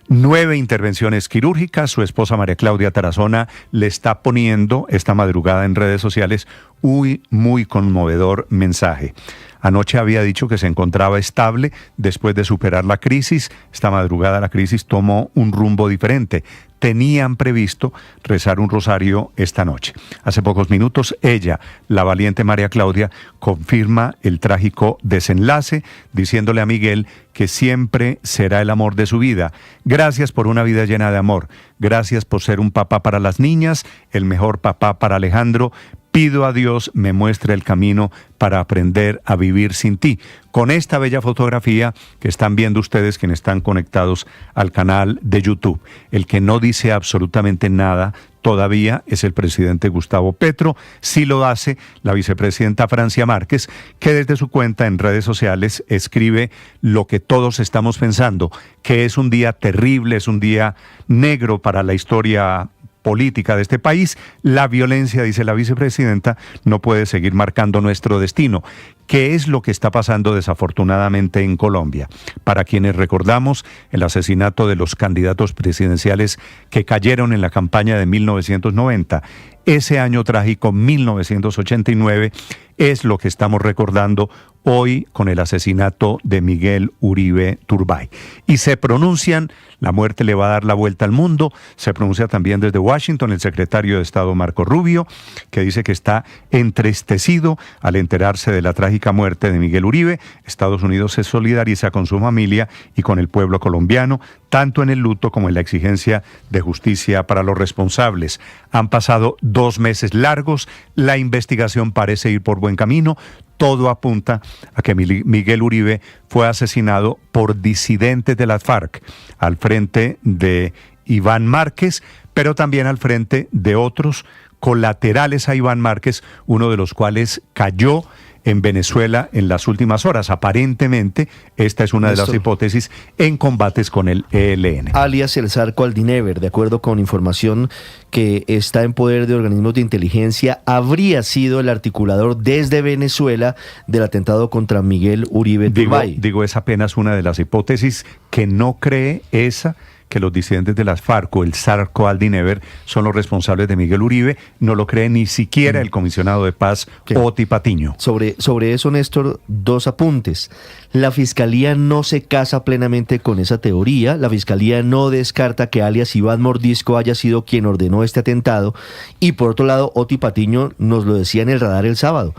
9 intervenciones quirúrgicas. Su esposa María Claudia Tarazona le está poniendo esta madrugada en redes sociales un muy conmovedor mensaje. Anoche había dicho que se encontraba estable después de superar la crisis. Esta madrugada la crisis tomó un rumbo diferente. Tenían previsto rezar un rosario esta noche. Hace pocos minutos ella, la valiente María Claudia, confirma el trágico desenlace, diciéndole a Miguel que siempre será el amor de su vida. Gracias por una vida llena de amor. Gracias por ser un papá para las niñas, el mejor papá para Alejandro. Pido a Dios me muestre el camino para aprender a vivir sin ti. Con esta bella fotografía que están viendo ustedes quienes están conectados al canal de YouTube. El que no dice absolutamente nada todavía es el presidente Gustavo Petro. Sí lo hace la vicepresidenta Francia Márquez, que desde su cuenta en redes sociales escribe lo que todos estamos pensando, que es un día terrible, es un día negro para la historia política de este país. La violencia, dice la vicepresidenta, no puede seguir marcando nuestro destino. ¿Qué es lo que está pasando desafortunadamente en Colombia? Para quienes recordamos el asesinato de los candidatos presidenciales que cayeron en la campaña de 1990, ese año trágico, 1989, es lo que estamos recordando hoy con el asesinato de Miguel Uribe Turbay. Y se pronuncian, la muerte le va a dar la vuelta al mundo, se pronuncia también desde Washington el secretario de Estado Marco Rubio, que dice que está entristecido al enterarse de la trágica muerte de Miguel Uribe. Estados Unidos se solidariza con su familia y con el pueblo colombiano, tanto en el luto como en la exigencia de justicia para los responsables. Han pasado 2 meses largos, la investigación parece ir por buen camino. Todo apunta a que Miguel Uribe fue asesinado por disidentes de las FARC, al frente de Iván Márquez, pero también al frente de otros colaterales a Iván Márquez, uno de los cuales cayó en Venezuela en las últimas horas. Aparentemente, esta es una de las hipótesis en combates con el ELN. Alias el Zarco Aldinever, de acuerdo con información que está en poder de organismos de inteligencia, habría sido el articulador desde Venezuela del atentado contra Miguel Uribe Turbay. Digo, es apenas una de las hipótesis que no cree esa que los disidentes de las FARC o el Zarco Aldinever son los responsables de Miguel Uribe. No lo cree ni siquiera el comisionado de paz, Oti Patiño. Sobre eso, Néstor, 2 apuntes. La Fiscalía no se casa plenamente con esa teoría. La Fiscalía no descarta que alias Iván Mordisco haya sido quien ordenó este atentado. Y por otro lado, Oti Patiño nos lo decía en el radar el sábado,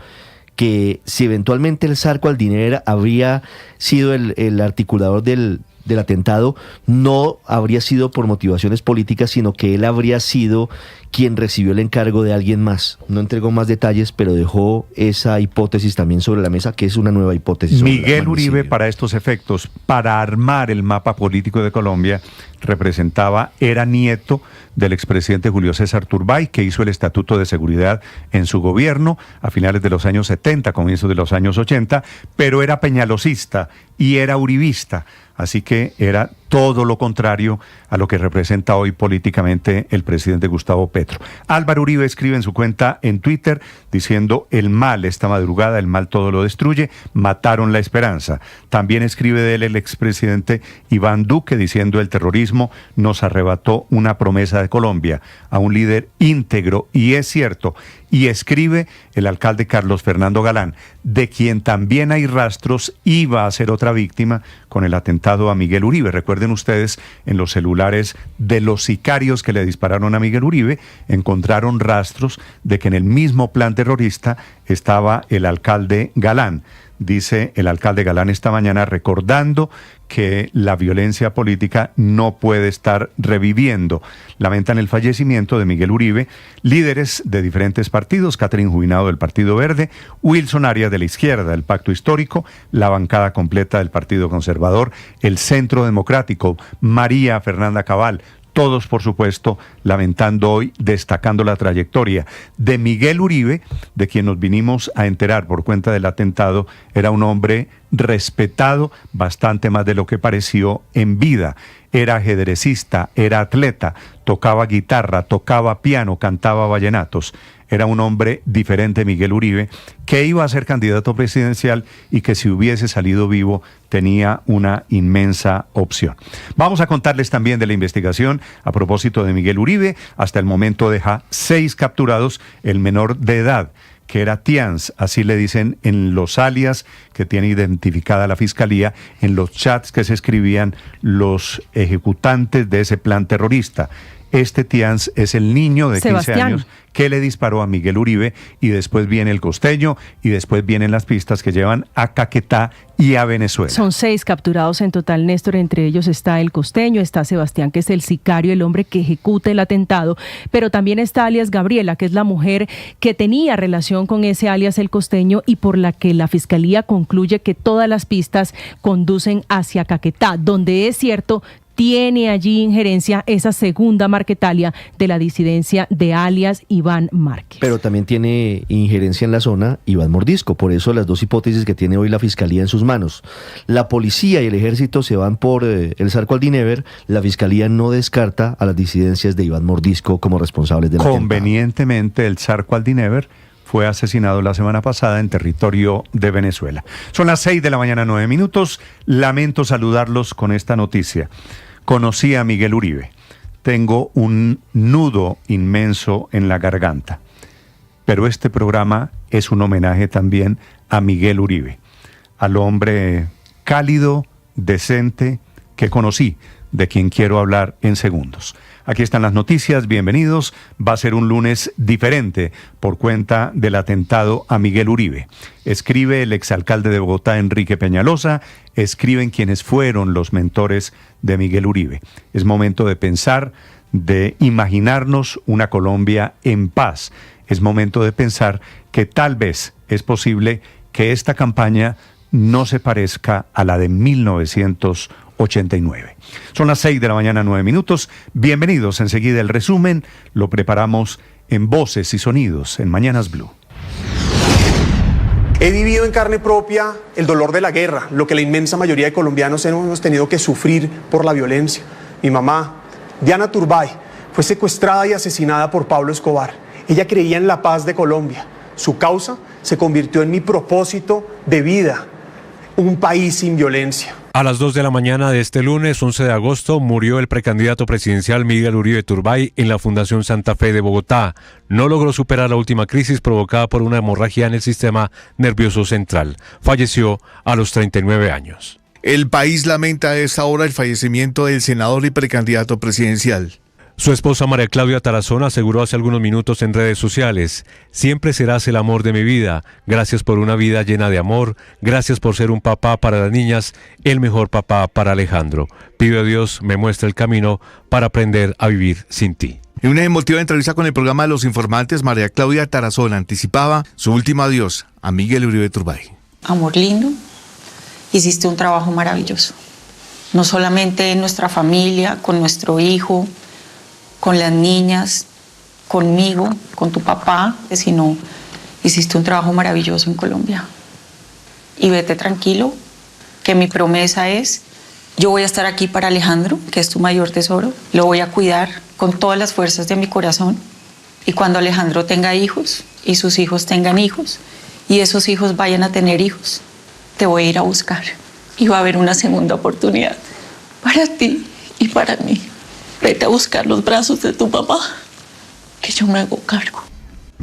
que si eventualmente el Zarco Aldinever habría sido el articulador del atentado, no habría sido por motivaciones políticas, sino que él habría sido quien recibió el encargo de alguien más. No entregó más detalles, pero dejó esa hipótesis también sobre la mesa, que es una nueva hipótesis. Miguel Uribe, para estos efectos, para armar el mapa político de Colombia, era nieto del expresidente Julio César Turbay, que hizo el Estatuto de Seguridad en su gobierno a finales de los años 70, comienzos de los años 80, pero era peñalosista y era uribista. Así que era todo lo contrario a lo que representa hoy políticamente el presidente Gustavo Petro. Álvaro Uribe escribe en su cuenta en Twitter diciendo: el mal esta madrugada, el mal todo lo destruye, mataron la esperanza. También escribe de él el expresidente Iván Duque diciendo: el terrorismo nos arrebató una promesa de Colombia, a un líder íntegro, y es cierto. Y escribe el alcalde Carlos Fernando Galán, de quien también hay rastros, iba a ser otra víctima con el atentado a Miguel Uribe. Recuerden ustedes, en los celulares de los sicarios que le dispararon a Miguel Uribe, encontraron rastros de que en el mismo plan terrorista estaba el alcalde Galán. Dice el alcalde Galán esta mañana, recordando que la violencia política no puede estar reviviendo. Lamentan el fallecimiento de Miguel Uribe, líderes de diferentes partidos: Catherine Jubinado del Partido Verde, Wilson Arias de la Izquierda, del Pacto Histórico, la bancada completa del Partido Conservador, el Centro Democrático, María Fernanda Cabal. Todos, por supuesto, lamentando hoy, destacando la trayectoria de Miguel Uribe, de quien nos vinimos a enterar por cuenta del atentado. Era un hombre respetado, bastante más de lo que pareció en vida. Era ajedrecista, era atleta. tocaba guitarra, tocaba piano, cantaba vallenatos. Era un hombre diferente, Miguel Uribe, que iba a ser candidato presidencial y que si hubiese salido vivo tenía una inmensa opción. Vamos a contarles también de la investigación a propósito de Miguel Uribe. Hasta el momento deja 6 capturados, el menor de edad, que era Tians, así le dicen en los alias que tiene identificada la Fiscalía, en los chats que se escribían los ejecutantes de ese plan terrorista. Este Tians es el niño de 15 Sebastián. años que le disparó a Miguel Uribe, y después viene el costeño y después vienen las pistas que llevan a Caquetá y a Venezuela. Son 6 capturados en total, Néstor. Entre ellos está el costeño, está Sebastián, que es el sicario, el hombre que ejecuta el atentado, pero también está alias Gabriela, que es la mujer que tenía relación con ese alias el costeño y por la que la Fiscalía concluye que todas las pistas conducen hacia Caquetá, donde es cierto tiene allí injerencia esa segunda marquetalia de la disidencia de alias Iván Márquez. Pero también tiene injerencia en la zona Iván Mordisco, por eso las dos hipótesis que tiene hoy la Fiscalía en sus manos. La policía y el ejército se van por el Zarco Aldinever, la Fiscalía no descarta a las disidencias de Iván Mordisco como responsables del atentado. Convenientemente, el Zarco Aldinever fue asesinado la semana pasada en territorio de Venezuela. Son las 6 de la mañana, 9 minutos. Lamento saludarlos con esta noticia. Conocí a Miguel Uribe. Tengo un nudo inmenso en la garganta. Pero este programa es un homenaje también a Miguel Uribe, al hombre cálido, decente, que conocí, de quien quiero hablar en segundos. Aquí están las noticias, bienvenidos. Va a ser un lunes diferente por cuenta del atentado a Miguel Uribe. Escribe el exalcalde de Bogotá, Enrique Peñalosa, escriben quienes fueron los mentores de Miguel Uribe. Es momento de pensar, de imaginarnos una Colombia en paz. Es momento de pensar que tal vez es posible que esta campaña no se parezca a la de 1989. Son las 6 de la mañana, 9 minutos. Bienvenidos. Enseguida el resumen lo preparamos en Voces y Sonidos en Mañanas Blue. He vivido en carne propia el dolor de la guerra, lo que la inmensa mayoría de colombianos hemos tenido que sufrir por la violencia. Mi mamá, Diana Turbay, fue secuestrada y asesinada por Pablo Escobar. Ella creía en la paz de Colombia. Su causa se convirtió en mi propósito de vida, un país sin violencia. A las 2 de la mañana de este lunes, 11 de agosto, murió el precandidato presidencial Miguel Uribe Turbay en la Fundación Santa Fe de Bogotá. No logró superar la última crisis provocada por una hemorragia en el sistema nervioso central. Falleció a los 39 años. El país lamenta a esta hora el fallecimiento del senador y precandidato presidencial. Su esposa María Claudia Tarazona aseguró hace algunos minutos en redes sociales: siempre serás el amor de mi vida, gracias por una vida llena de amor, gracias por ser un papá para las niñas, el mejor papá para Alejandro. Pido a Dios me muestre el camino para aprender a vivir sin ti. En una emotiva entrevista con el programa Los Informantes, María Claudia Tarazona anticipaba su último adiós a Miguel Uribe Turbay. Amor lindo, hiciste un trabajo maravilloso, no solamente en nuestra familia, con nuestro hijo, con las niñas, conmigo, con tu papá, sino hiciste un trabajo maravilloso en Colombia. Y vete tranquilo, que mi promesa es, yo voy a estar aquí para Alejandro, que es tu mayor tesoro, lo voy a cuidar con todas las fuerzas de mi corazón, y cuando Alejandro tenga hijos, y sus hijos tengan hijos, y esos hijos vayan a tener hijos, te voy a ir a buscar, y va a haber una segunda oportunidad para ti y para mí. Vete a buscar los brazos de tu papá, que yo me hago cargo.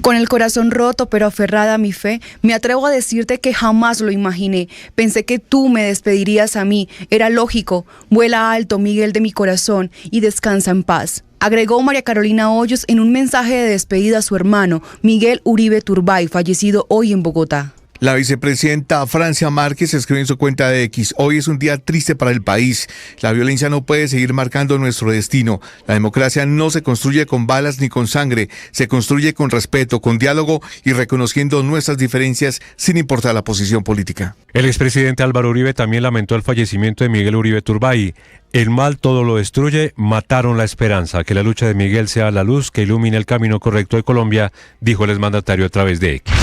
Con el corazón roto pero aferrada a mi fe, me atrevo a decirte que jamás lo imaginé. Pensé que tú me despedirías a mí. Era lógico. Vuela alto, Miguel de mi corazón, y descansa en paz. Agregó María Carolina Hoyos en un mensaje de despedida a su hermano, Miguel Uribe Turbay, fallecido hoy en Bogotá. La vicepresidenta Francia Márquez escribe en su cuenta de X: hoy es un día triste para el país. La violencia no puede seguir marcando nuestro destino. La democracia no se construye con balas ni con sangre. Se construye con respeto, con diálogo y reconociendo nuestras diferencias sin importar la posición política. El expresidente Álvaro Uribe también lamentó el fallecimiento de Miguel Uribe Turbay. El mal todo lo destruye, mataron la esperanza. Que la lucha de Miguel sea la luz que ilumine el camino correcto de Colombia, dijo el exmandatario a través de X.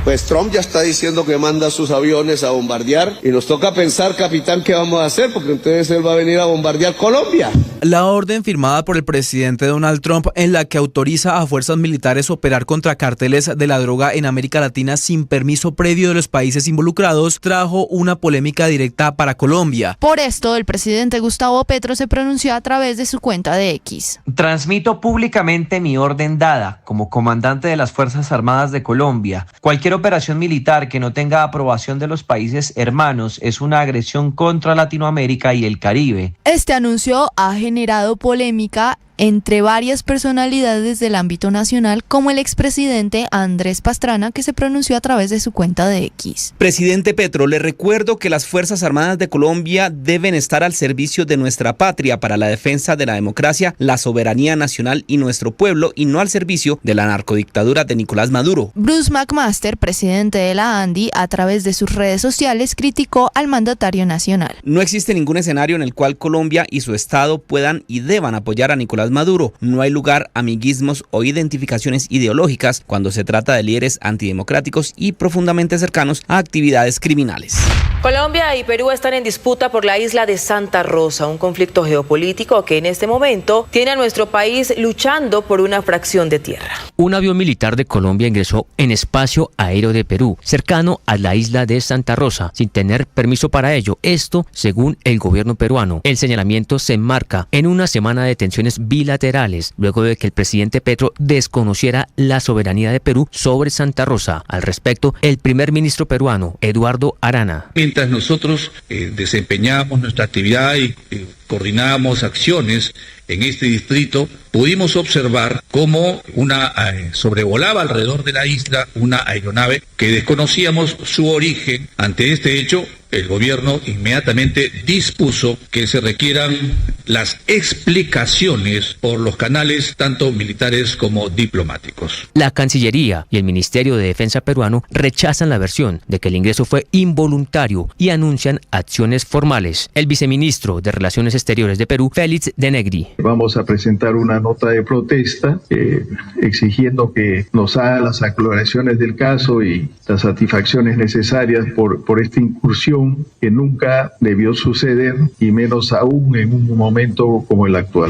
Pues Trump ya está diciendo que manda sus aviones a bombardear y nos toca pensar, capitán, qué vamos a hacer, porque entonces él va a venir a bombardear Colombia. La orden firmada por el presidente Donald Trump, en la que autoriza a fuerzas militares operar contra carteles de la droga en América Latina sin permiso previo de los países involucrados, trajo una polémica directa para Colombia. Por esto, el presidente Gustavo Petro se pronunció a través de su cuenta de X. Transmito públicamente mi orden dada como comandante de las Fuerzas Armadas de Colombia. Cualquier operación militar que no tenga aprobación de los países hermanos es una agresión contra Latinoamérica y el Caribe. Este anuncio ha generado polémica entre varias personalidades del ámbito nacional, como el expresidente Andrés Pastrana, que se pronunció a través de su cuenta de X. Presidente Petro, le recuerdo que las Fuerzas Armadas de Colombia deben estar al servicio de nuestra patria para la defensa de la democracia, la soberanía nacional y nuestro pueblo, y no al servicio de la narcodictadura de Nicolás Maduro. Bruce McMaster, presidente de la ANDI, a través de sus redes sociales criticó al mandatario nacional. No existe ningún escenario en el cual Colombia y su Estado puedan y deban apoyar a Nicolás Maduro. No hay lugar a amiguismos o identificaciones ideológicas cuando se trata de líderes antidemocráticos y profundamente cercanos a actividades criminales. Colombia y Perú están en disputa por la isla de Santa Rosa, un conflicto geopolítico que en este momento tiene a nuestro país luchando por una fracción de tierra. Un avión militar de Colombia ingresó en espacio aéreo de Perú, cercano a la isla de Santa Rosa, sin tener permiso para ello. Esto, según el gobierno peruano. El señalamiento se enmarca en una semana de tensiones bilaterales, luego de que el presidente Petro desconociera la soberanía de Perú sobre Santa Rosa. Al respecto, el primer ministro peruano, Eduardo Arana. Mientras nosotros desempeñábamos nuestra actividad y coordinábamos acciones en este distrito, pudimos observar cómo sobrevolaba alrededor de la isla una aeronave que desconocíamos su origen. Ante este hecho, el gobierno inmediatamente dispuso que se requieran las explicaciones por los canales tanto militares como diplomáticos. La Cancillería y el Ministerio de Defensa peruano rechazan la versión de que el ingreso fue involuntario y anuncian acciones formales. El viceministro de Relaciones Exteriores de Perú, Félix de Negri. Vamos a presentar una nota de protesta exigiendo que nos haga las aclaraciones del caso y las satisfacciones necesarias por esta incursión que nunca debió suceder y menos aún en un momento como el actual.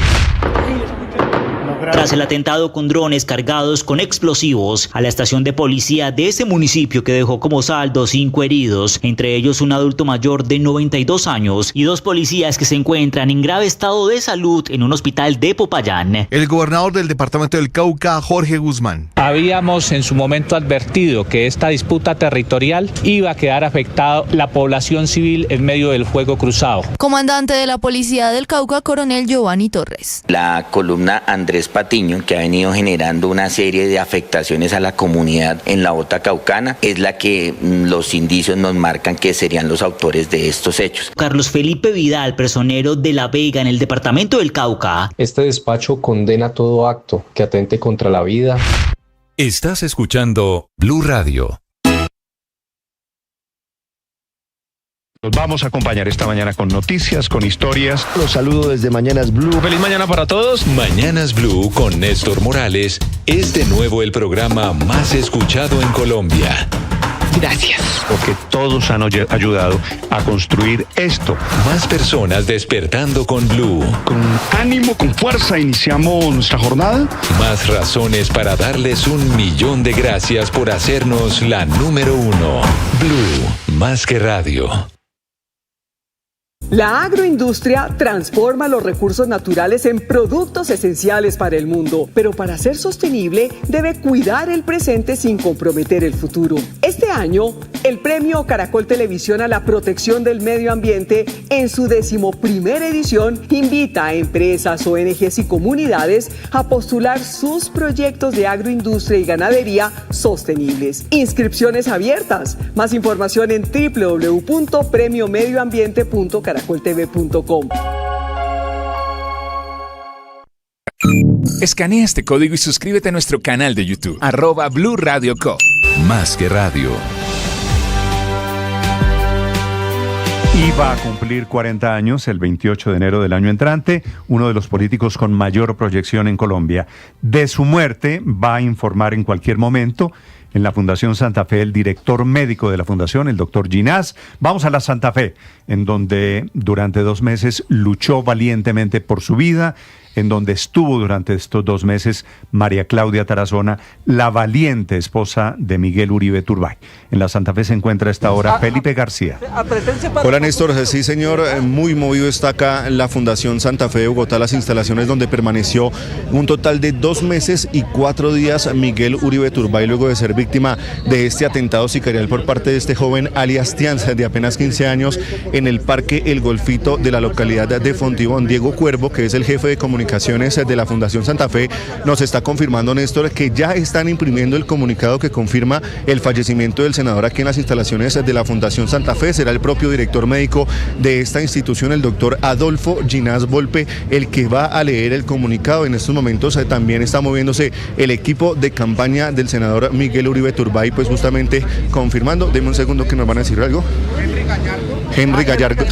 Tras el atentado con drones cargados con explosivos a la estación de policía de ese municipio, que dejó como saldo 5 heridos, entre ellos un adulto mayor de 92 años y 2 policías que se encuentran en grave estado de salud en un hospital de Popayán. El gobernador del departamento del Cauca, Jorge Guzmán. Habíamos en su momento advertido que esta disputa territorial iba a quedar afectado la población civil en medio del fuego cruzado. Comandante de la Policía del Cauca, coronel Giovanni Torres. La columna Andrés Patiño, que ha venido generando una serie de afectaciones a la comunidad en la Bota Caucana, es la que los indicios nos marcan que serían los autores de estos hechos. Carlos Felipe Vidal, personero de La Vega en el departamento del Cauca. Este despacho condena todo acto que atente contra la vida. Estás escuchando Blue Radio. Los vamos a acompañar esta mañana con noticias, con historias. Los saludo desde Mañanas Blue. Feliz mañana para todos. Mañanas Blue con Néstor Morales es de nuevo el programa más escuchado en Colombia. Gracias. Porque todos han ayudado a construir esto. Más personas despertando con Blue. Con ánimo, con fuerza, iniciamos nuestra jornada. Más razones para darles 1.000.000 de gracias por hacernos la número 1. Blue, más que radio. La agroindustria transforma los recursos naturales en productos esenciales para el mundo, pero para ser sostenible debe cuidar el presente sin comprometer el futuro. Este año, el premio Caracol Televisión a la protección del medio ambiente, en su 11ª edición, invita a empresas, ONGs y comunidades a postular sus proyectos de agroindustria y ganadería sostenibles. Inscripciones abiertas. Más información en www.premiomedioambiente.caracoltv.com. Escanea este código y suscríbete a nuestro canal de YouTube, @Blue Radio Co. Más que radio. Y va a cumplir 40 años el 28 de enero del año entrante, uno de los políticos con mayor proyección en Colombia. De su muerte va a informar en cualquier momento en la Fundación Santa Fe, el director médico de la Fundación, el doctor Ginás. Vamos a la Santa Fe, en donde durante 2 meses luchó valientemente por su vida, en donde estuvo durante estos 2 meses María Claudia Tarazona, la valiente esposa de Miguel Uribe Turbay. En la Santa Fe se encuentra a esta hora Felipe García. Hola Néstor, sí señor, muy movido está acá la Fundación Santa Fe de Bogotá, las instalaciones donde permaneció un total de 2 meses y 4 días Miguel Uribe Turbay, luego de ser víctima de este atentado sicarial por parte de este joven alias Tianza, de apenas 15 años, en el Parque El Golfito de la localidad de Fontibón. Diego Cuervo, que es el jefe de comunicaciones de la Fundación Santa Fe, nos está confirmando, Néstor, que ya están imprimiendo el comunicado que confirma el fallecimiento del senador aquí en las instalaciones de la Fundación Santa Fe. Será el propio director médico de esta institución, el doctor Adolfo Ginás Volpe, el que va a leer el comunicado. En estos momentos también está moviéndose el equipo de campaña del senador Miguel Uribe Turbay, pues justamente confirmando. Deme un segundo que nos van a decir algo. Henry Gallardo.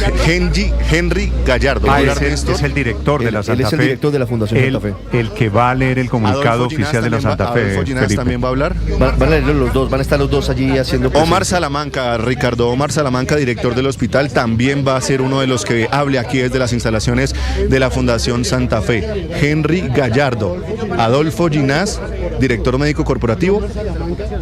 Es el director de la Santa Fe. Él es el director de la Fundación Santa Fe. El que va a leer el comunicado oficial de la Santa Fe. Adolfo Ginás también va a hablar. Van a leerlo los dos, van a estar los dos allí haciendo presencia. Omar Salamanca, Ricardo Omar Salamanca, director del hospital, también va a ser uno de los que hable aquí desde las instalaciones de la Fundación Santa Fe. Henry Gallardo, Adolfo Ginás, director médico corporativo,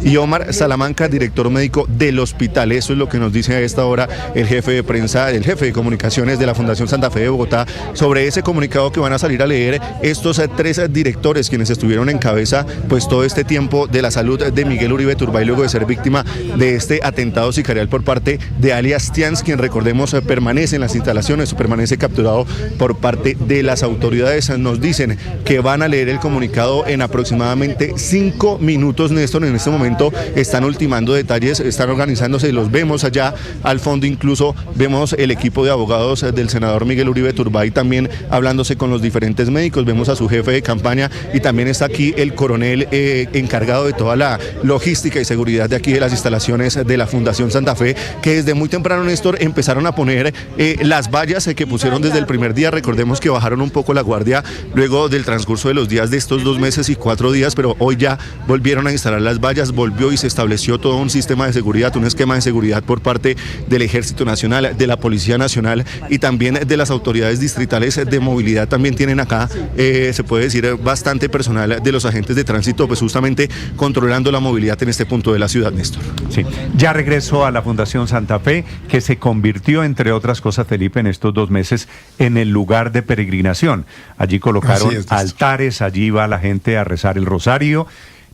y Omar Salamanca, director médico del hospital. Eso es lo que nos dice a esta hora el jefe de prensa, el jefe de comunicaciones de la Fundación Santa Fe de Bogotá, sobre ese comunicado que van a salir a leer estos 3 directores quienes estuvieron en cabeza pues todo este tiempo de la salud de Miguel Uribe Turbay, luego de ser víctima de este atentado sicarial por parte de alias Tianz, quien recordemos permanece en las instalaciones, permanece capturado por parte de las autoridades. Nos dicen que van a leer el comunicado en aproximadamente 5 minutos, Néstor. En este momento están ultimando detalles, están organizándose, los vemos allá al fondo, incluso vemos el equipo de abogados del senador Miguel Uribe Turbay también hablándose con los diferentes médicos, vemos a su jefe de campaña y también está aquí el coronel encargado de toda la logística y seguridad de aquí de las instalaciones de la Fundación Santa Fe, que desde muy temprano, Néstor, empezaron a poner las vallas que pusieron desde el primer día. Recordemos que bajaron un poco la guardia luego del transcurso de los días de estos 2 meses y 4 días, pero hoy ya volvieron a instalar las vallas, volvió y se estableció todo un sistema de seguridad, un esquema de seguridad por parte del Ejército Nacional, de la Policía Nacional y también de las autoridades distritales de movilidad. También tienen acá, se puede decir, bastante personal de los agentes de tránsito, pues justamente controlando la movilidad en este punto de la ciudad, Néstor. Sí, ya regresó a la Fundación Santa Fe, que se convirtió, entre otras cosas, Felipe, en estos 2 meses en el lugar de peregrinación. Allí colocaron altares, allí va la gente a rezar el rosario,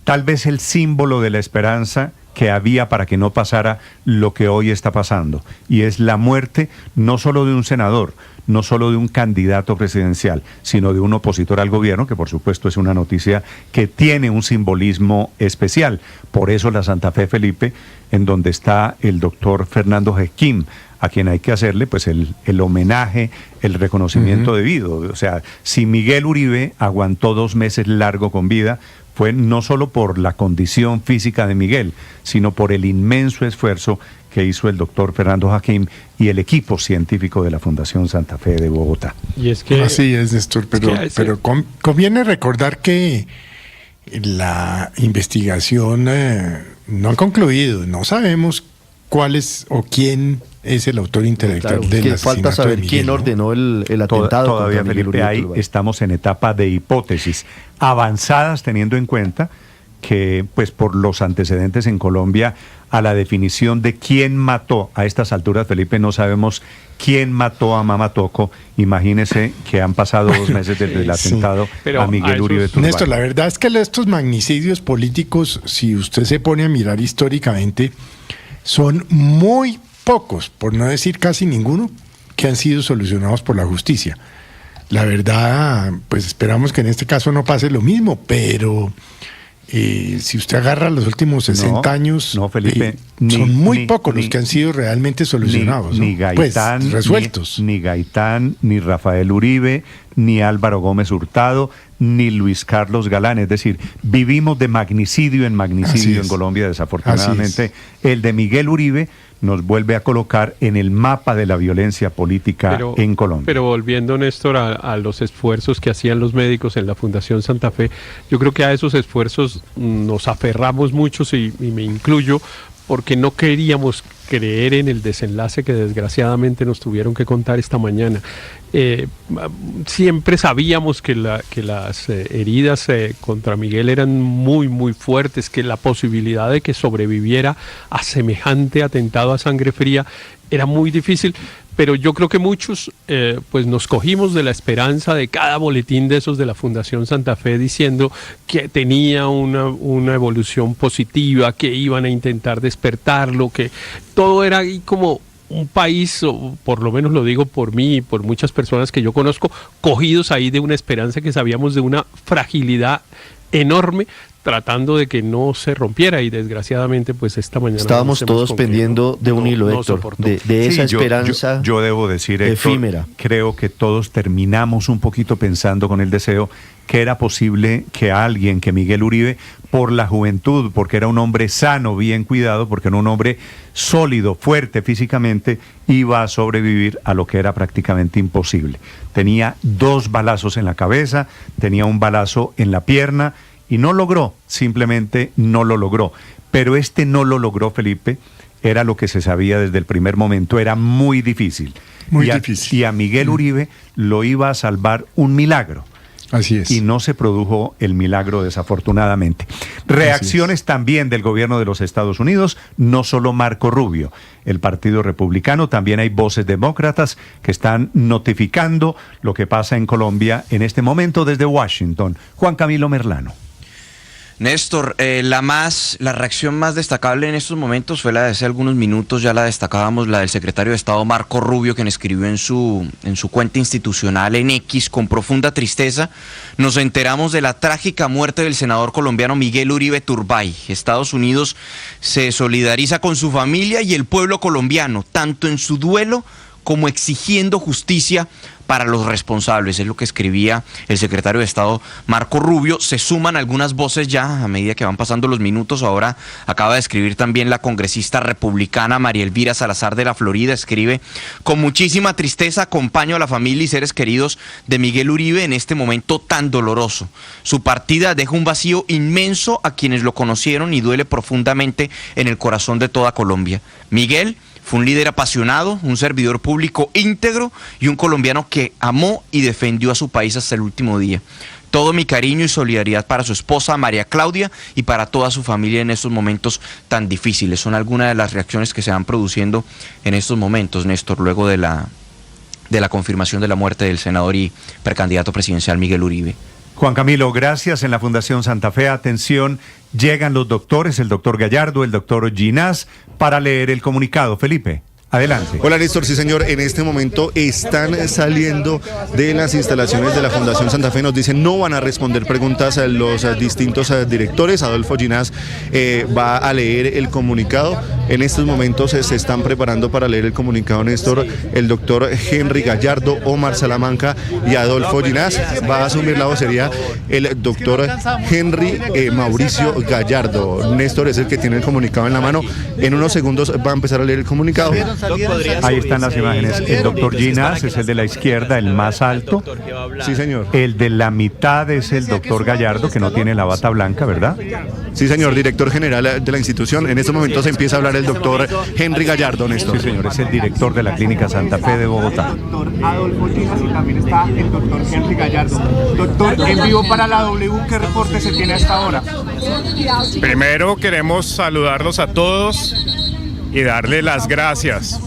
tal vez el símbolo de la esperanza que había para que no pasara lo que hoy está pasando, y es la muerte no solo de un senador, no solo de un candidato presidencial, sino de un opositor al gobierno, que por supuesto es una noticia que tiene un simbolismo especial. Por eso la Santa Fe, Felipe, en donde está el doctor Fernando Jequín, a quien hay que hacerle pues el homenaje, el reconocimiento debido. O sea, si Miguel Uribe aguantó 2 meses largo con vida, fue no solo por la condición física de Miguel, sino por el inmenso esfuerzo que hizo el doctor Fernando Jequín y el equipo científico de la Fundación Santa Fe de Bogotá. Y es que así es, Néstor, pero conviene recordar que la investigación no ha concluido, no sabemos cuál es o quién es el autor intelectual del asesinato. Falta saber de Miguel, quién ordenó el atentado. Todavía, Felipe, ahí estamos en etapa de hipótesis avanzadas, teniendo en cuenta que, pues, por los antecedentes en Colombia, a la definición de quién mató a estas alturas, Felipe, no sabemos quién mató a Mama Toco. Imagínese que han pasado 2 meses desde el atentado a Miguel Uribe Turbay. Néstor, la verdad es que estos magnicidios políticos, si usted se pone a mirar históricamente, son muy pocos, por no decir casi ninguno, que han sido solucionados por la justicia. La verdad, pues esperamos que en este caso no pase lo mismo, pero si usted agarra los últimos 60 años, Felipe, son muy pocos los que han sido realmente solucionados, ni Gaitán, pues, resueltos. Ni Gaitán, ni Rafael Uribe, ni Álvaro Gómez Hurtado, ni Luis Carlos Galán. Es decir, vivimos de magnicidio en magnicidio en Colombia, desafortunadamente. El de Miguel Uribe nos vuelve a colocar en el mapa de la violencia política en Colombia. Pero volviendo, Néstor, a los esfuerzos que hacían los médicos en la Fundación Santa Fe, yo creo que a esos esfuerzos nos aferramos muchos y me incluyo, porque no queríamos creer en el desenlace que desgraciadamente nos tuvieron que contar esta mañana. Siempre sabíamos que las heridas contra Miguel eran muy, muy fuertes, que la posibilidad de que sobreviviera a semejante atentado a sangre fría era muy difícil, pero yo creo que muchos pues nos cogimos de la esperanza de cada boletín de esos de la Fundación Santa Fe diciendo que tenía una evolución positiva, que iban a intentar despertarlo, que todo era ahí como un país, o por lo menos lo digo por mí y por muchas personas que yo conozco, cogidos ahí de una esperanza que sabíamos de una fragilidad enorme, tratando de que no se rompiera, y desgraciadamente pues esta mañana estábamos todos pendiendo de un hilo, Héctor, de esa esperanza. Yo debo decir, Héctor, efímera. Creo que todos terminamos un poquito pensando con el deseo que era posible que alguien, que Miguel Uribe, por la juventud, porque era un hombre sano, bien cuidado, porque era un hombre sólido, fuerte físicamente, iba a sobrevivir a lo que era prácticamente imposible. Tenía 2 balazos en la cabeza, tenía un balazo en la pierna, y no logró, simplemente no lo logró. Pero este no lo logró, Felipe, era lo que se sabía desde el primer momento, era muy difícil. Muy difícil. Y a Miguel Uribe lo iba a salvar un milagro. Así es. Y no se produjo el milagro, desafortunadamente. Reacciones también del gobierno de los Estados Unidos, no solo Marco Rubio, el Partido Republicano, también hay voces demócratas que están notificando lo que pasa en Colombia en este momento desde Washington. Juan Camilo Merlano. Néstor, la reacción más destacable en estos momentos fue la de hace algunos minutos, ya la destacábamos, la del secretario de Estado Marco Rubio, quien escribió en su cuenta institucional en X: con profunda tristeza nos enteramos de la trágica muerte del senador colombiano Miguel Uribe Turbay. Estados Unidos se solidariza con su familia y el pueblo colombiano, tanto en su duelo como exigiendo justicia para los responsables. Es lo que escribía el secretario de Estado Marco Rubio. Se suman algunas voces ya a medida que van pasando los minutos. Ahora acaba de escribir también la congresista republicana María Elvira Salazar de la Florida. Escribe: con muchísima tristeza acompaño a la familia y seres queridos de Miguel Uribe en este momento tan doloroso. Su partida deja un vacío inmenso a quienes lo conocieron y duele profundamente en el corazón de toda Colombia. Miguel fue un líder apasionado, un servidor público íntegro y un colombiano que amó y defendió a su país hasta el último día. Todo mi cariño y solidaridad para su esposa María Claudia y para toda su familia en estos momentos tan difíciles. Son algunas de las reacciones que se van produciendo en estos momentos, Néstor, luego de la confirmación de la muerte del senador y precandidato presidencial Miguel Uribe. Juan Camilo, gracias. En la Fundación Santa Fe, atención, llegan los doctores, el doctor Gallardo, el doctor Ginás, para leer el comunicado. Felipe, adelante. Hola, Néstor. Sí, señor. En este momento están saliendo de las instalaciones de la Fundación Santa Fe. Nos dicen no van a responder preguntas a los distintos directores. Adolfo Ginás va a leer el comunicado. En estos momentos se están preparando para leer el comunicado, Néstor, el doctor Henry Gallardo, Omar Salamanca y Adolfo Ginás. Va a asumir la vocería el doctor Henry Mauricio Gallardo. Néstor es el que tiene el comunicado en la mano. En unos segundos va a empezar a leer el comunicado. Ahí están las imágenes. El doctor Ginás es el de la izquierda, el más alto. Sí, señor. El de la mitad es el doctor Gallardo, que no tiene la bata blanca, ¿verdad? Sí, señor, director general de la institución. En estos momentos empieza a hablar el doctor Henry Gallardo, Néstor. Sí, señor, es el director de la Clínica Santa Fe de Bogotá. Doctor Adolfo Ginás y también está el doctor Henry Gallardo. Doctor, en vivo para la W, ¿qué reporte se tiene hasta ahora? Primero queremos saludarlos a todos y darle las gracias.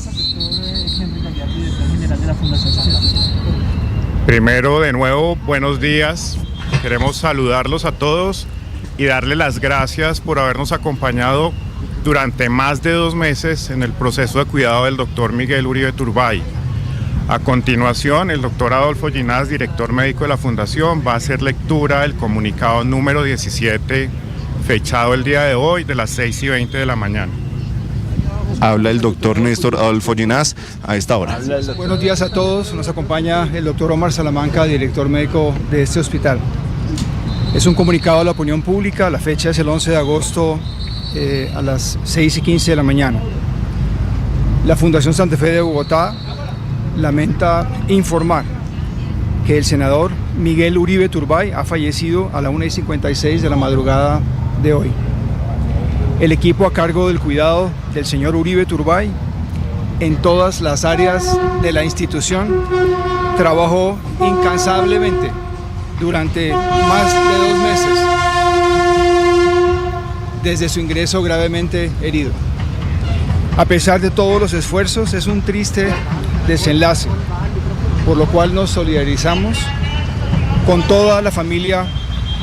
Primero, de nuevo, buenos días. Queremos saludarlos a todos y darle las gracias por habernos acompañado durante más de 2 meses en el proceso de cuidado del doctor Miguel Uribe Turbay. A continuación, el doctor Adolfo Ginás, director médico de la Fundación, va a hacer lectura del comunicado número 17, fechado el día de hoy, de las 6:20 de la mañana. Habla el doctor Néstor Adolfo Ginás a esta hora. Buenos días a todos, nos acompaña el doctor Omar Salamanca, director médico de este hospital. Es un comunicado a la opinión pública, la fecha es el 11 de agosto a las 6:15 de la mañana. La Fundación Santa Fe de Bogotá lamenta informar que el senador Miguel Uribe Turbay ha fallecido a la 1:56 de la madrugada de hoy. El equipo a cargo del cuidado del señor Uribe Turbay en todas las áreas de la institución trabajó incansablemente durante más de 2 meses desde su ingreso gravemente herido. A pesar de todos los esfuerzos, es un triste desenlace, por lo cual nos solidarizamos con toda la familia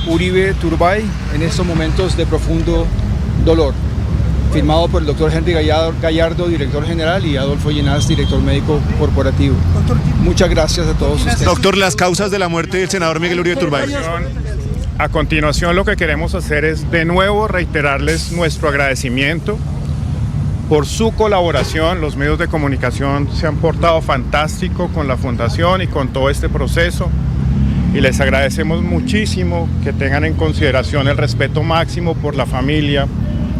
Uribe Turbay en estos momentos de profundo dolor. Firmado por el doctor Henry Gallardo, director general, y Adolfo Ginás, director médico corporativo. Muchas gracias a todos ustedes. Doctor, las causas de la muerte del senador Miguel Uribe Turbay. A continuación, lo que queremos hacer es de nuevo reiterarles nuestro agradecimiento por su colaboración. Los medios de comunicación se han portado fantástico con la Fundación y con todo este proceso, y les agradecemos muchísimo que tengan en consideración el respeto máximo por la familia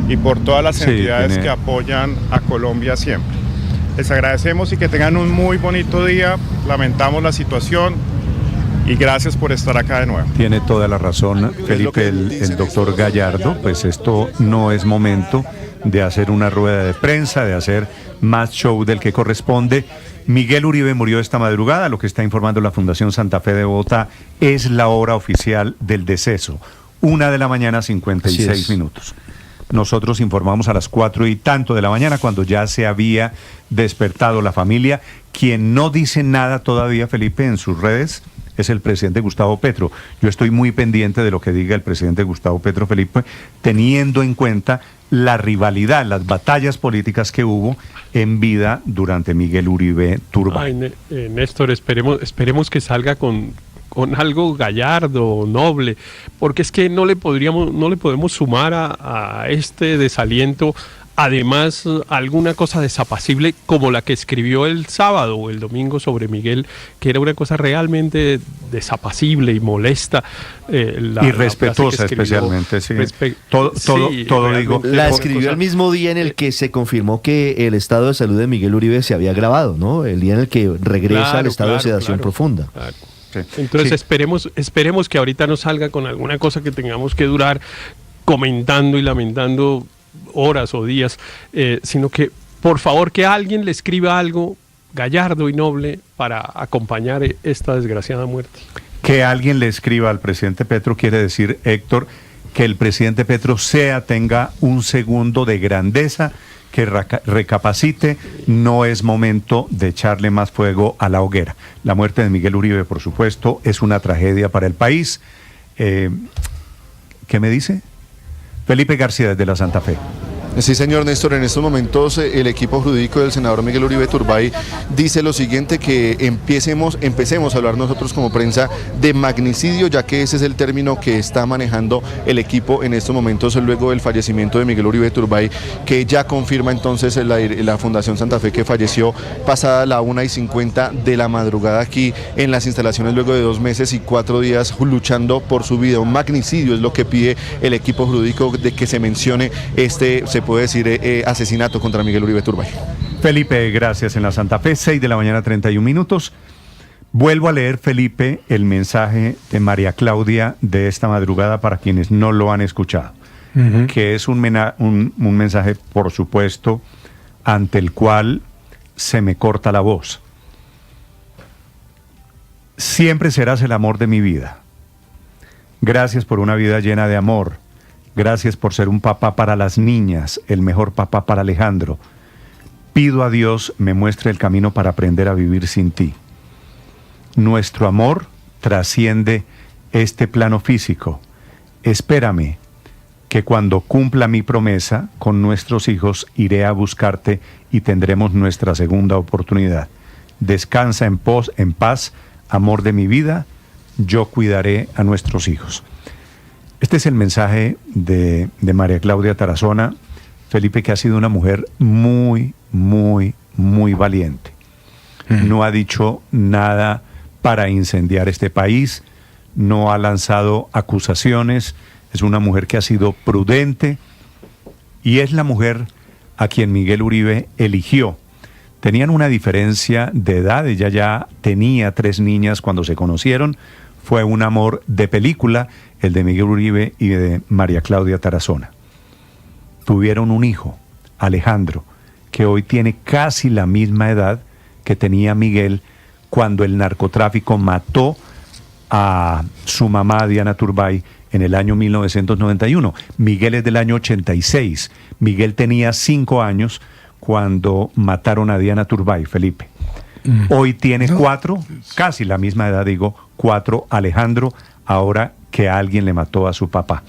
y por todas las entidades que apoyan a Colombia siempre. Les agradecemos y que tengan un muy bonito día. Lamentamos la situación y gracias por estar acá de nuevo. Tiene toda la razón, Felipe, el doctor Gallardo. Pues esto no es momento de hacer una rueda de prensa, de hacer más show del que corresponde. Miguel Uribe murió esta madrugada. Lo que está informando la Fundación Santa Fe de Bogotá es la hora oficial del deceso. 1:00 a.m, 56 minutos. Nosotros informamos a las 4 y tanto de la mañana, cuando ya se había despertado la familia. Quien no dice nada todavía, Felipe, en sus redes es el presidente Gustavo Petro. Yo estoy muy pendiente de lo que diga el presidente Gustavo Petro, Felipe, teniendo en cuenta la rivalidad, las batallas políticas que hubo en vida durante Miguel Uribe Turbay. Néstor, esperemos que salga con algo gallardo, noble, porque es que no le podemos sumar a este desaliento, además, alguna cosa desapacible como la que escribió el sábado o el domingo sobre Miguel, que era una cosa realmente desapacible y molesta. Y respetuosa, especialmente, sí. Todo digo. La escribió el mismo día en el que se confirmó que el estado de salud de Miguel Uribe se había agravado, ¿no? El día en el que regresa al estado de sedación profunda. Claro. Entonces esperemos que ahorita no salga con alguna cosa que tengamos que durar comentando y lamentando horas o días, sino que por favor que alguien le escriba algo gallardo y noble para acompañar esta desgraciada muerte. Que alguien le escriba al presidente Petro quiere decir, Héctor, que el presidente Petro tenga un segundo de grandeza, que recapacite. No es momento de echarle más fuego a la hoguera. La muerte de Miguel Uribe, por supuesto, es una tragedia para el país. ¿Qué me dice? Felipe García, desde la Santa Fe. Sí, señor Néstor, en estos momentos el equipo jurídico del senador Miguel Uribe Turbay dice lo siguiente, que empecemos a hablar nosotros como prensa de magnicidio, ya que ese es el término que está manejando el equipo en estos momentos luego del fallecimiento de Miguel Uribe Turbay, que ya confirma entonces la Fundación Santa Fe que falleció pasada la 1:50 de la madrugada aquí en las instalaciones luego de 2 meses y 4 días luchando por su vida. Un magnicidio es lo que pide el equipo jurídico, de que se mencione se puede decir asesinato contra Miguel Uribe Turbay. Felipe, gracias. En la Santa Fe, 6:00 31 minutos. Vuelvo a leer, Felipe, el mensaje de María Claudia de esta madrugada para quienes no lo han escuchado, que es un mensaje, por supuesto, ante el cual se me corta la voz. Siempre serás el amor de mi vida. Gracias por una vida llena de amor. Gracias por ser un papá para las niñas, el mejor papá para Alejandro. Pido a Dios me muestre el camino para aprender a vivir sin ti. Nuestro amor trasciende este plano físico. Espérame, que cuando cumpla mi promesa con nuestros hijos iré a buscarte y tendremos nuestra segunda oportunidad. Descansa en paz, amor de mi vida, yo cuidaré a nuestros hijos. Este es el mensaje de María Claudia Tarazona, Felipe, que ha sido una mujer muy, muy, muy valiente. No ha dicho nada para incendiar este país, no ha lanzado acusaciones, es una mujer que ha sido prudente y es la mujer a quien Miguel Uribe eligió Tenían una diferencia de edad, ella ya tenía 3 niñas cuando se conocieron, fue un amor de película, el de Miguel Uribe y de María Claudia Tarazona. Tuvieron un hijo, Alejandro, que hoy tiene casi la misma edad que tenía Miguel cuando el narcotráfico mató a su mamá, Diana Turbay, en el año 1991. Miguel es del año 86. Miguel tenía 5 años cuando mataron a Diana Turbay, Felipe. Hoy tiene 4, casi la misma edad, 4, Alejandro, ahora que alguien le mató a su papá.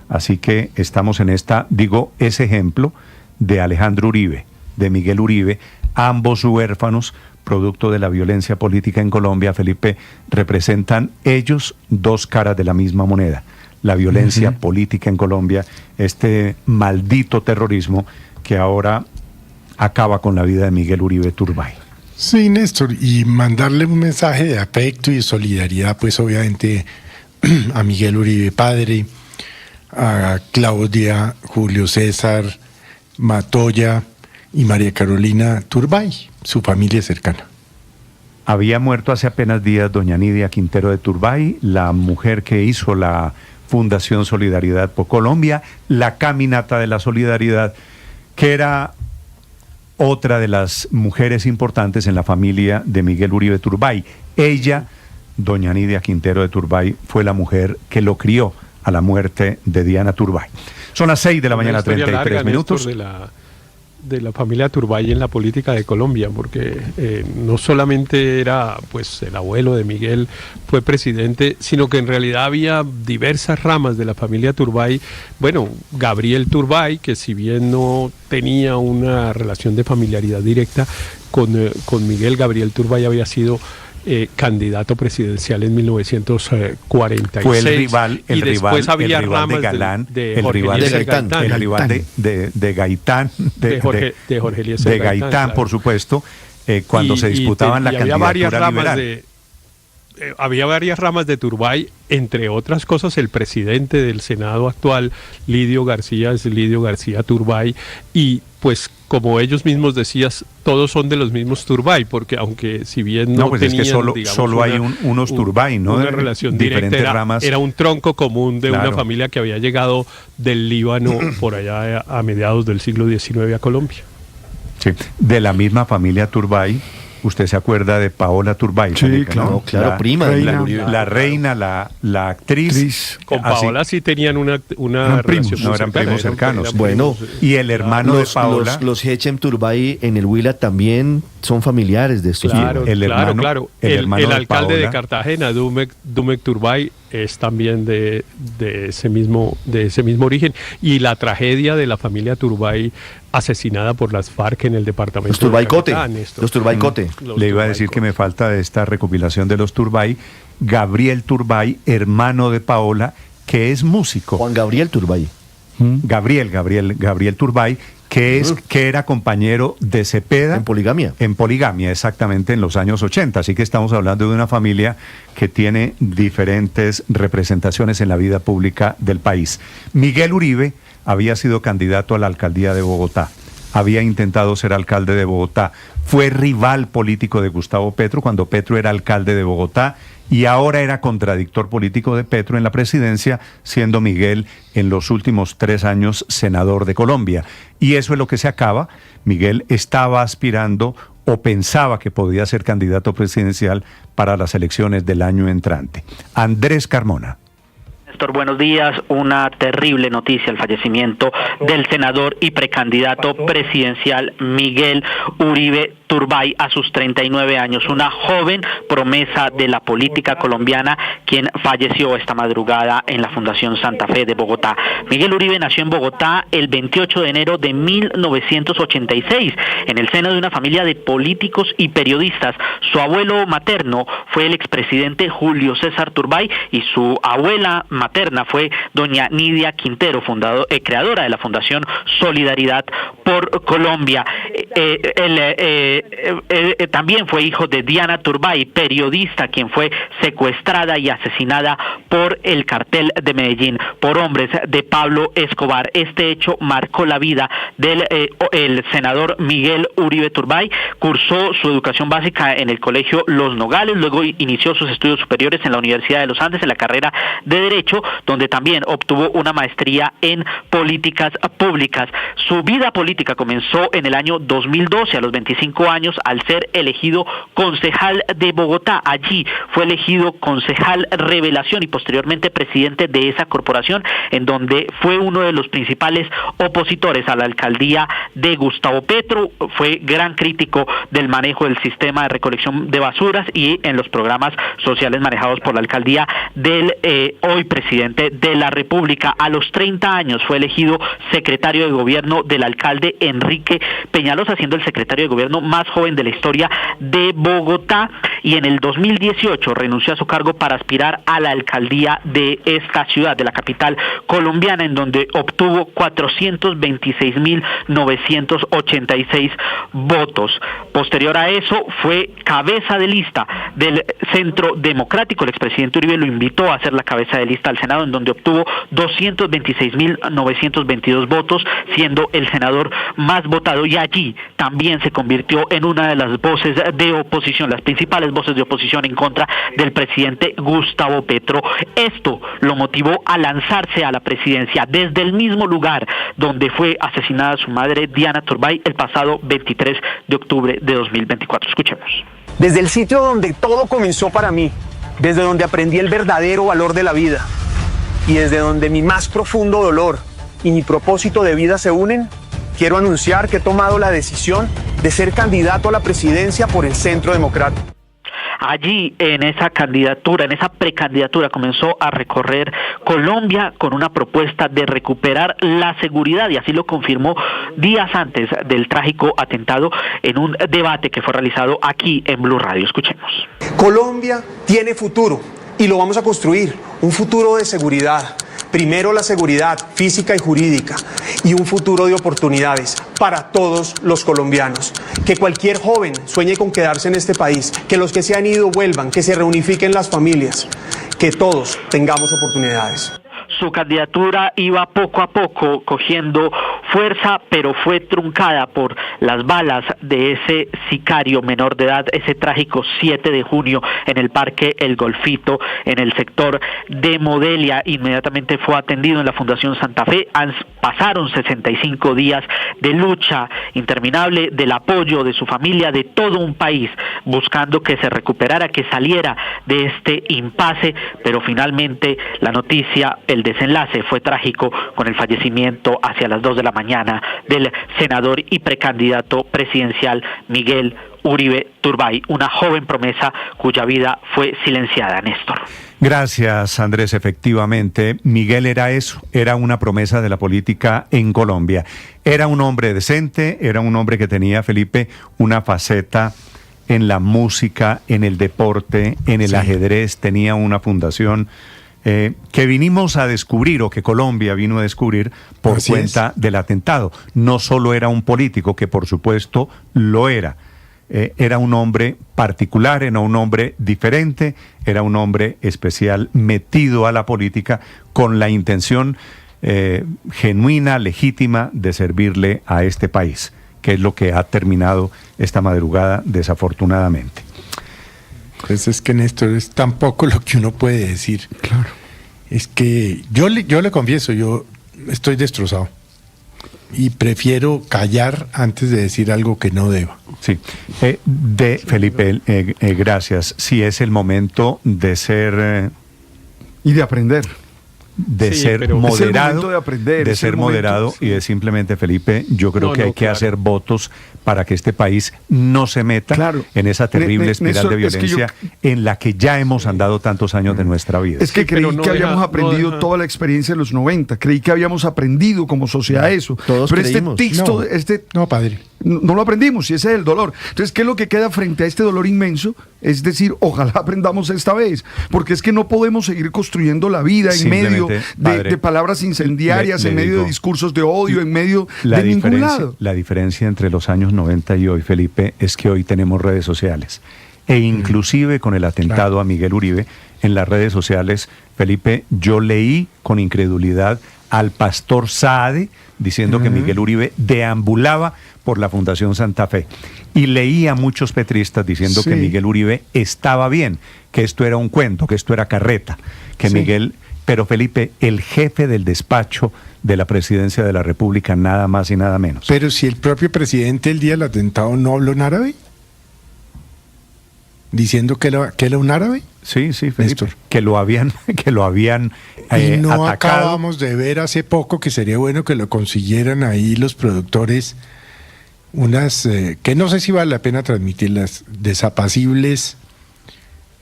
Así que estamos en ese ejemplo de Alejandro Uribe, de Miguel Uribe, ambos huérfanos, producto de la violencia política en Colombia, Felipe, representan ellos 2 caras de la misma moneda. La violencia política en Colombia, este maldito terrorismo que ahora acaba con la vida de Miguel Uribe Turbay. Sí, Néstor, y mandarle un mensaje de afecto y de solidaridad, pues obviamente a Miguel Uribe padre, a Claudia, Julio César, Matoya y María Carolina Turbay, su familia cercana. Había muerto hace apenas días doña Nidia Quintero de Turbay, la mujer que hizo la Fundación Solidaridad por Colombia, la Caminata de la Solidaridad, que era otra de las mujeres importantes en la familia de Miguel Uribe Turbay. Ella, doña Nidia Quintero de Turbay, fue la mujer que lo crió a la muerte de Diana Turbay. Son las 6 de la mañana, 33 minutos. De la familia Turbay en la política de Colombia, porque no solamente era pues el abuelo de Miguel fue presidente, sino que en realidad había diversas ramas de la familia Turbay. Bueno, Gabriel Turbay, que si bien no tenía una relación de familiaridad directa con Miguel, Gabriel Turbay había sido candidato presidencial en 1946. Fue el rival, y después había ramas de Galán, de Jorge Eliezer Gaitán. El rival de Gaitán, de Jorge Eliezer de Gaitán, claro. Por supuesto, cuando se disputaban la candidatura liberal. Había varias ramas de Turbay, entre otras cosas el presidente del Senado actual, Lidio García, es Lidio García Turbay, y pues como ellos mismos decías, todos son de los mismos Turbay, porque aunque si bien no pues tenían, es que solo hay unos Turbay, ¿no? Una relación directa, era un tronco común de una familia que había llegado del Líbano por allá a mediados del siglo XIX a Colombia. Sí, de la misma familia Turbay. Usted se acuerda de Paola Turbay. Sí, Felipe, claro, ¿no? Prima de la reina, la actriz. Con Paola sí tenían una relación. No eran primos cercanos. Bueno, y el hermano de Paola. Los Hechem Turbay en el Huila también son familiares de estos. Claro, el alcalde Paola, de Cartagena, Dumek Turbay, es también de ese mismo origen. Y la tragedia de la familia Turbay asesinada por las FARC en el departamento de Caquetá. Los Turbay-Cote. Le iba a decir que me falta de esta recopilación de los Turbay, Gabriel Turbay, hermano de Paola, que es músico. Juan Gabriel Turbay. Gabriel Turbay, que era compañero de Cepeda. En Poligamia. En Poligamia, exactamente, en los años 80. Así que estamos hablando de una familia que tiene diferentes representaciones en la vida pública del país. Miguel Uribe había sido candidato a la alcaldía de Bogotá. Había intentado ser alcalde de Bogotá. Fue rival político de Gustavo Petro cuando Petro era alcalde de Bogotá y ahora era contradictor político de Petro en la presidencia, siendo Miguel en los últimos 3 años senador de Colombia. Y eso es lo que se acaba. Miguel estaba aspirando o pensaba que podía ser candidato presidencial para las elecciones del año entrante. Andrés Carmona. Néstor, buenos días. Una terrible noticia, el fallecimiento del senador y precandidato presidencial Miguel Uribe Turbay a sus 39 años, una joven promesa de la política colombiana, quien falleció esta madrugada en la Fundación Santa Fe de Bogotá. Miguel Uribe nació en Bogotá el 28 de enero de 1986, en el seno de una familia de políticos y periodistas. Su abuelo materno fue el expresidente Julio César Turbay y su abuela materna fue doña Nidia Quintero, creadora de la Fundación Solidaridad por Colombia. También fue hijo de Diana Turbay, periodista, quien fue secuestrada y asesinada por el cartel de Medellín, por hombres de Pablo Escobar. Este hecho marcó la vida el senador Miguel Uribe Turbay cursó su educación básica en el colegio Los Nogales, luego inició sus estudios superiores en la Universidad de los Andes en la carrera de Derecho, donde también obtuvo una maestría en políticas públicas. Su vida política comenzó en el año 2012, a los 25 años, al ser elegido concejal de Bogotá. Allí fue elegido concejal Revelación y posteriormente presidente de esa corporación, en donde fue uno de los principales opositores a la alcaldía de Gustavo Petro. Fue gran crítico del manejo del sistema de recolección de basuras y en los programas sociales manejados por la alcaldía del hoy presidente de la República. A los 30 años fue elegido secretario de gobierno del alcalde Enrique Peñalosa, siendo el secretario de gobierno más joven de la historia de Bogotá, y en el 2018 renunció a su cargo para aspirar a la alcaldía de esta ciudad, de la capital colombiana, en donde obtuvo 426.986 votos. Posterior a eso fue cabeza de lista del Centro Democrático. El expresidente Uribe lo invitó a ser la cabeza de lista al Senado, en donde obtuvo 226.922 votos, siendo el senador más votado, y allí también se convirtió en una de las voces de oposición, las principales voces de oposición en contra del presidente Gustavo Petro. Esto lo motivó a lanzarse a la presidencia desde el mismo lugar donde fue asesinada su madre, Diana Turbay, el pasado 23 de octubre de 2024. Escuchemos. Desde el sitio donde todo comenzó para mí, desde donde aprendí el verdadero valor de la vida y desde donde mi más profundo dolor y mi propósito de vida se unen, quiero anunciar que he tomado la decisión de ser candidato a la presidencia por el Centro Democrático. Allí, en esa candidatura, en esa precandidatura, comenzó a recorrer Colombia con una propuesta de recuperar la seguridad, y así lo confirmó días antes del trágico atentado en un debate que fue realizado aquí en Blue Radio. Escuchemos. Colombia tiene futuro y lo vamos a construir, un futuro de seguridad. Primero la seguridad física y jurídica y un futuro de oportunidades para todos los colombianos. Que cualquier joven sueñe con quedarse en este país, que los que se han ido vuelvan, que se reunifiquen las familias, que todos tengamos oportunidades. Su candidatura iba poco a poco cogiendo fuerza, pero fue truncada por las balas de ese sicario menor de edad, ese trágico 7 de junio en el Parque El Golfito, en el sector de Modelia. Inmediatamente fue atendido en la Fundación Santa Fe. Pasaron 65 días de lucha interminable, del apoyo de su familia, de todo un país, buscando que se recuperara, que saliera de este impasse, pero finalmente la noticia, el desenlace fue trágico, con el fallecimiento hacia las 2 de la mañana del senador y precandidato presidencial Miguel Uribe Turbay, una joven promesa cuya vida fue silenciada, Néstor. Gracias, Andrés. Efectivamente, Miguel era eso, era una promesa de la política en Colombia. Era un hombre decente, era un hombre que tenía, Felipe, una faceta en la música, en el deporte, en el ajedrez, tenía una fundación que vinimos a descubrir, o que Colombia vino a descubrir por cuenta del atentado. No solo era un político, que por supuesto lo era. Era un hombre particular, era un hombre diferente, era un hombre especial, metido a la política con la intención genuina, legítima, de servirle a este país, que es lo que ha terminado esta madrugada, desafortunadamente. Pues es que, Néstor, es tan poco lo que uno puede decir. Claro. Es que yo le confieso, yo estoy destrozado. Y prefiero callar antes de decir algo que no deba. Sí. Felipe, gracias. Sí, es el momento de ser... y de aprender. De ser moderado, de ser moderado y de simplemente, Felipe, yo creo que hay que hacer votos para que este país no se meta en esa terrible espiral de violencia en la que ya hemos andado tantos años de nuestra vida. Es que creí que habíamos aprendido toda la experiencia de los 90, creí que habíamos aprendido como sociedad eso. Todos pero creímos. No, padre. No lo aprendimos, y ese es el dolor. Entonces, ¿qué es lo que queda frente a este dolor inmenso? Es decir, ojalá aprendamos esta vez, porque es que no podemos seguir construyendo la vida en medio de palabras incendiarias, en medio de discursos de odio, en medio de ningún lado. La diferencia entre los años 90 y hoy, Felipe, es que hoy tenemos redes sociales. E inclusive con el atentado a Miguel Uribe, en las redes sociales, Felipe, yo leí con incredulidad al pastor Saade, diciendo que Miguel Uribe deambulaba por la Fundación Santa Fe. Y leía a muchos petristas diciendo que Miguel Uribe estaba bien, que esto era un cuento, que esto era carreta, que Miguel... Pero Felipe, el jefe del despacho de la presidencia de la República, nada más y nada menos. Pero si el propio presidente el día del atentado no habló en árabe, diciendo que era un árabe. Sí, Felipe, Néstor. que lo habían y no atacado. Acabamos de ver hace poco que sería bueno que lo consiguieran ahí los productores, unas que no sé si vale la pena transmitirlas, desapacibles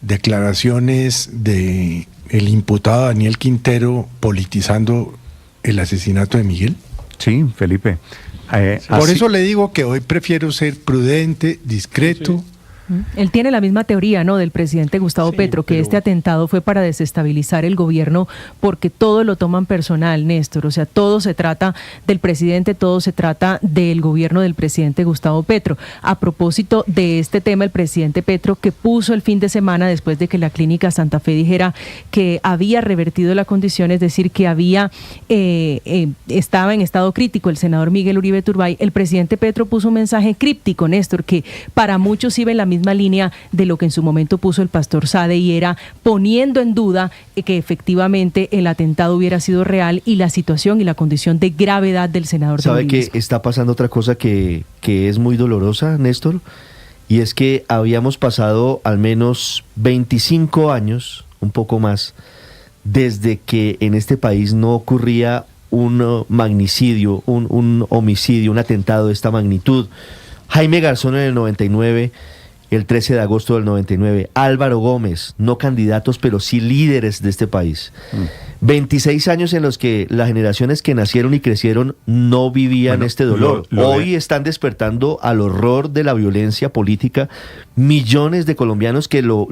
declaraciones de el imputado Daniel Quintero politizando el asesinato de Miguel. Sí, Felipe. Por eso le digo que hoy prefiero ser prudente, discreto. Él tiene la misma teoría, ¿no?, del presidente Gustavo Petro, que este atentado fue para desestabilizar el gobierno porque todo lo toman personal, Néstor. O sea, todo se trata del presidente, todo se trata del gobierno del presidente Gustavo Petro. A propósito de este tema, el presidente Petro, que puso el fin de semana, después de que la clínica Santa Fe dijera que había revertido la condición, es decir, que estaba en estado crítico el senador Miguel Uribe Turbay, el presidente Petro puso un mensaje críptico, Néstor, que para muchos iba en la misma línea de lo que en su momento puso el pastor Saade, y era poniendo en duda que efectivamente el atentado hubiera sido real y la situación y la condición de gravedad del senador. ¿Sabe que está pasando otra cosa que es muy dolorosa, Néstor? Y es que habíamos pasado al menos 25 años, un poco más, desde que en este país no ocurría un magnicidio, un homicidio, un atentado de esta magnitud. Jaime Garzón en el 99, el 13 de agosto del 99, Álvaro Gómez, no candidatos, pero sí líderes de este país. 26 años en los que las generaciones que nacieron y crecieron no vivían este dolor. Hoy están despertando al horror de la violencia política millones de colombianos que lo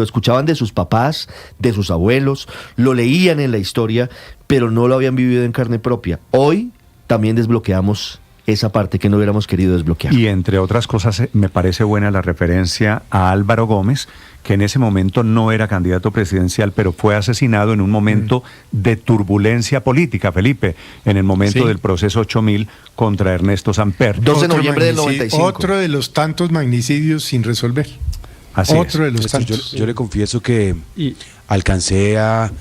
escuchaban de sus papás, de sus abuelos, lo leían en la historia, pero no lo habían vivido en carne propia. Hoy también desbloqueamos esa parte que no hubiéramos querido desbloquear. Y entre otras cosas, me parece buena la referencia a Álvaro Gómez, que en ese momento no era candidato presidencial, pero fue asesinado en un momento de turbulencia política, Felipe, en el momento del proceso 8000 contra Ernesto Samper. 2 de noviembre del 95. Otro de los tantos magnicidios sin resolver. Otro de los tantos. Yo le confieso que alcancé a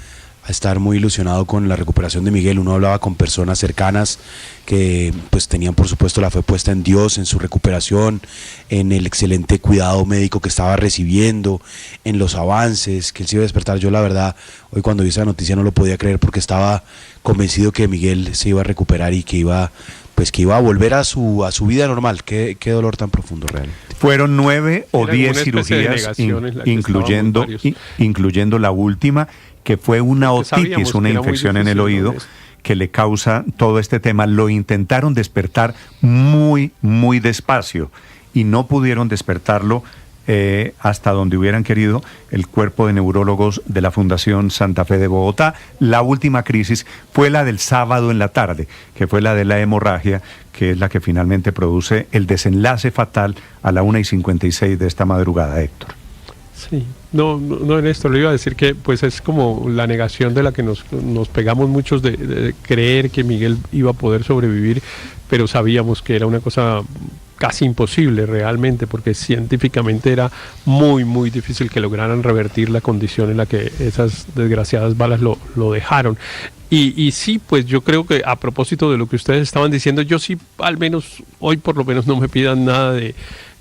estar muy ilusionado con la recuperación de Miguel. Uno hablaba con personas cercanas que pues tenían por supuesto la fe puesta en Dios, en su recuperación, en el excelente cuidado médico que estaba recibiendo, en los avances, que él se iba a despertar. Yo la verdad, hoy cuando vi esa noticia no lo podía creer, porque estaba convencido que Miguel se iba a recuperar y que iba a volver a su vida normal. Qué dolor tan profundo realmente. Fueron 9 o 10 cirugías, incluyendo la última, que fue una otitis, una infección en el oído, que le causa todo este tema. Lo intentaron despertar muy, muy despacio y no pudieron despertarlo hasta donde hubieran querido el cuerpo de neurólogos de la Fundación Santa Fe de Bogotá. La última crisis fue la del sábado en la tarde, que fue la de la hemorragia, que es la que finalmente produce el desenlace fatal a la 1:56 de esta madrugada, Héctor. Sí, no, Néstor, le iba a decir que pues es como la negación de la que nos pegamos muchos de creer que Miguel iba a poder sobrevivir, pero sabíamos que era una cosa casi imposible realmente, porque científicamente era muy, muy difícil que lograran revertir la condición en la que esas desgraciadas balas lo dejaron. Y sí, pues yo creo que a propósito de lo que ustedes estaban diciendo, yo sí, al menos hoy por lo menos no me pidan nada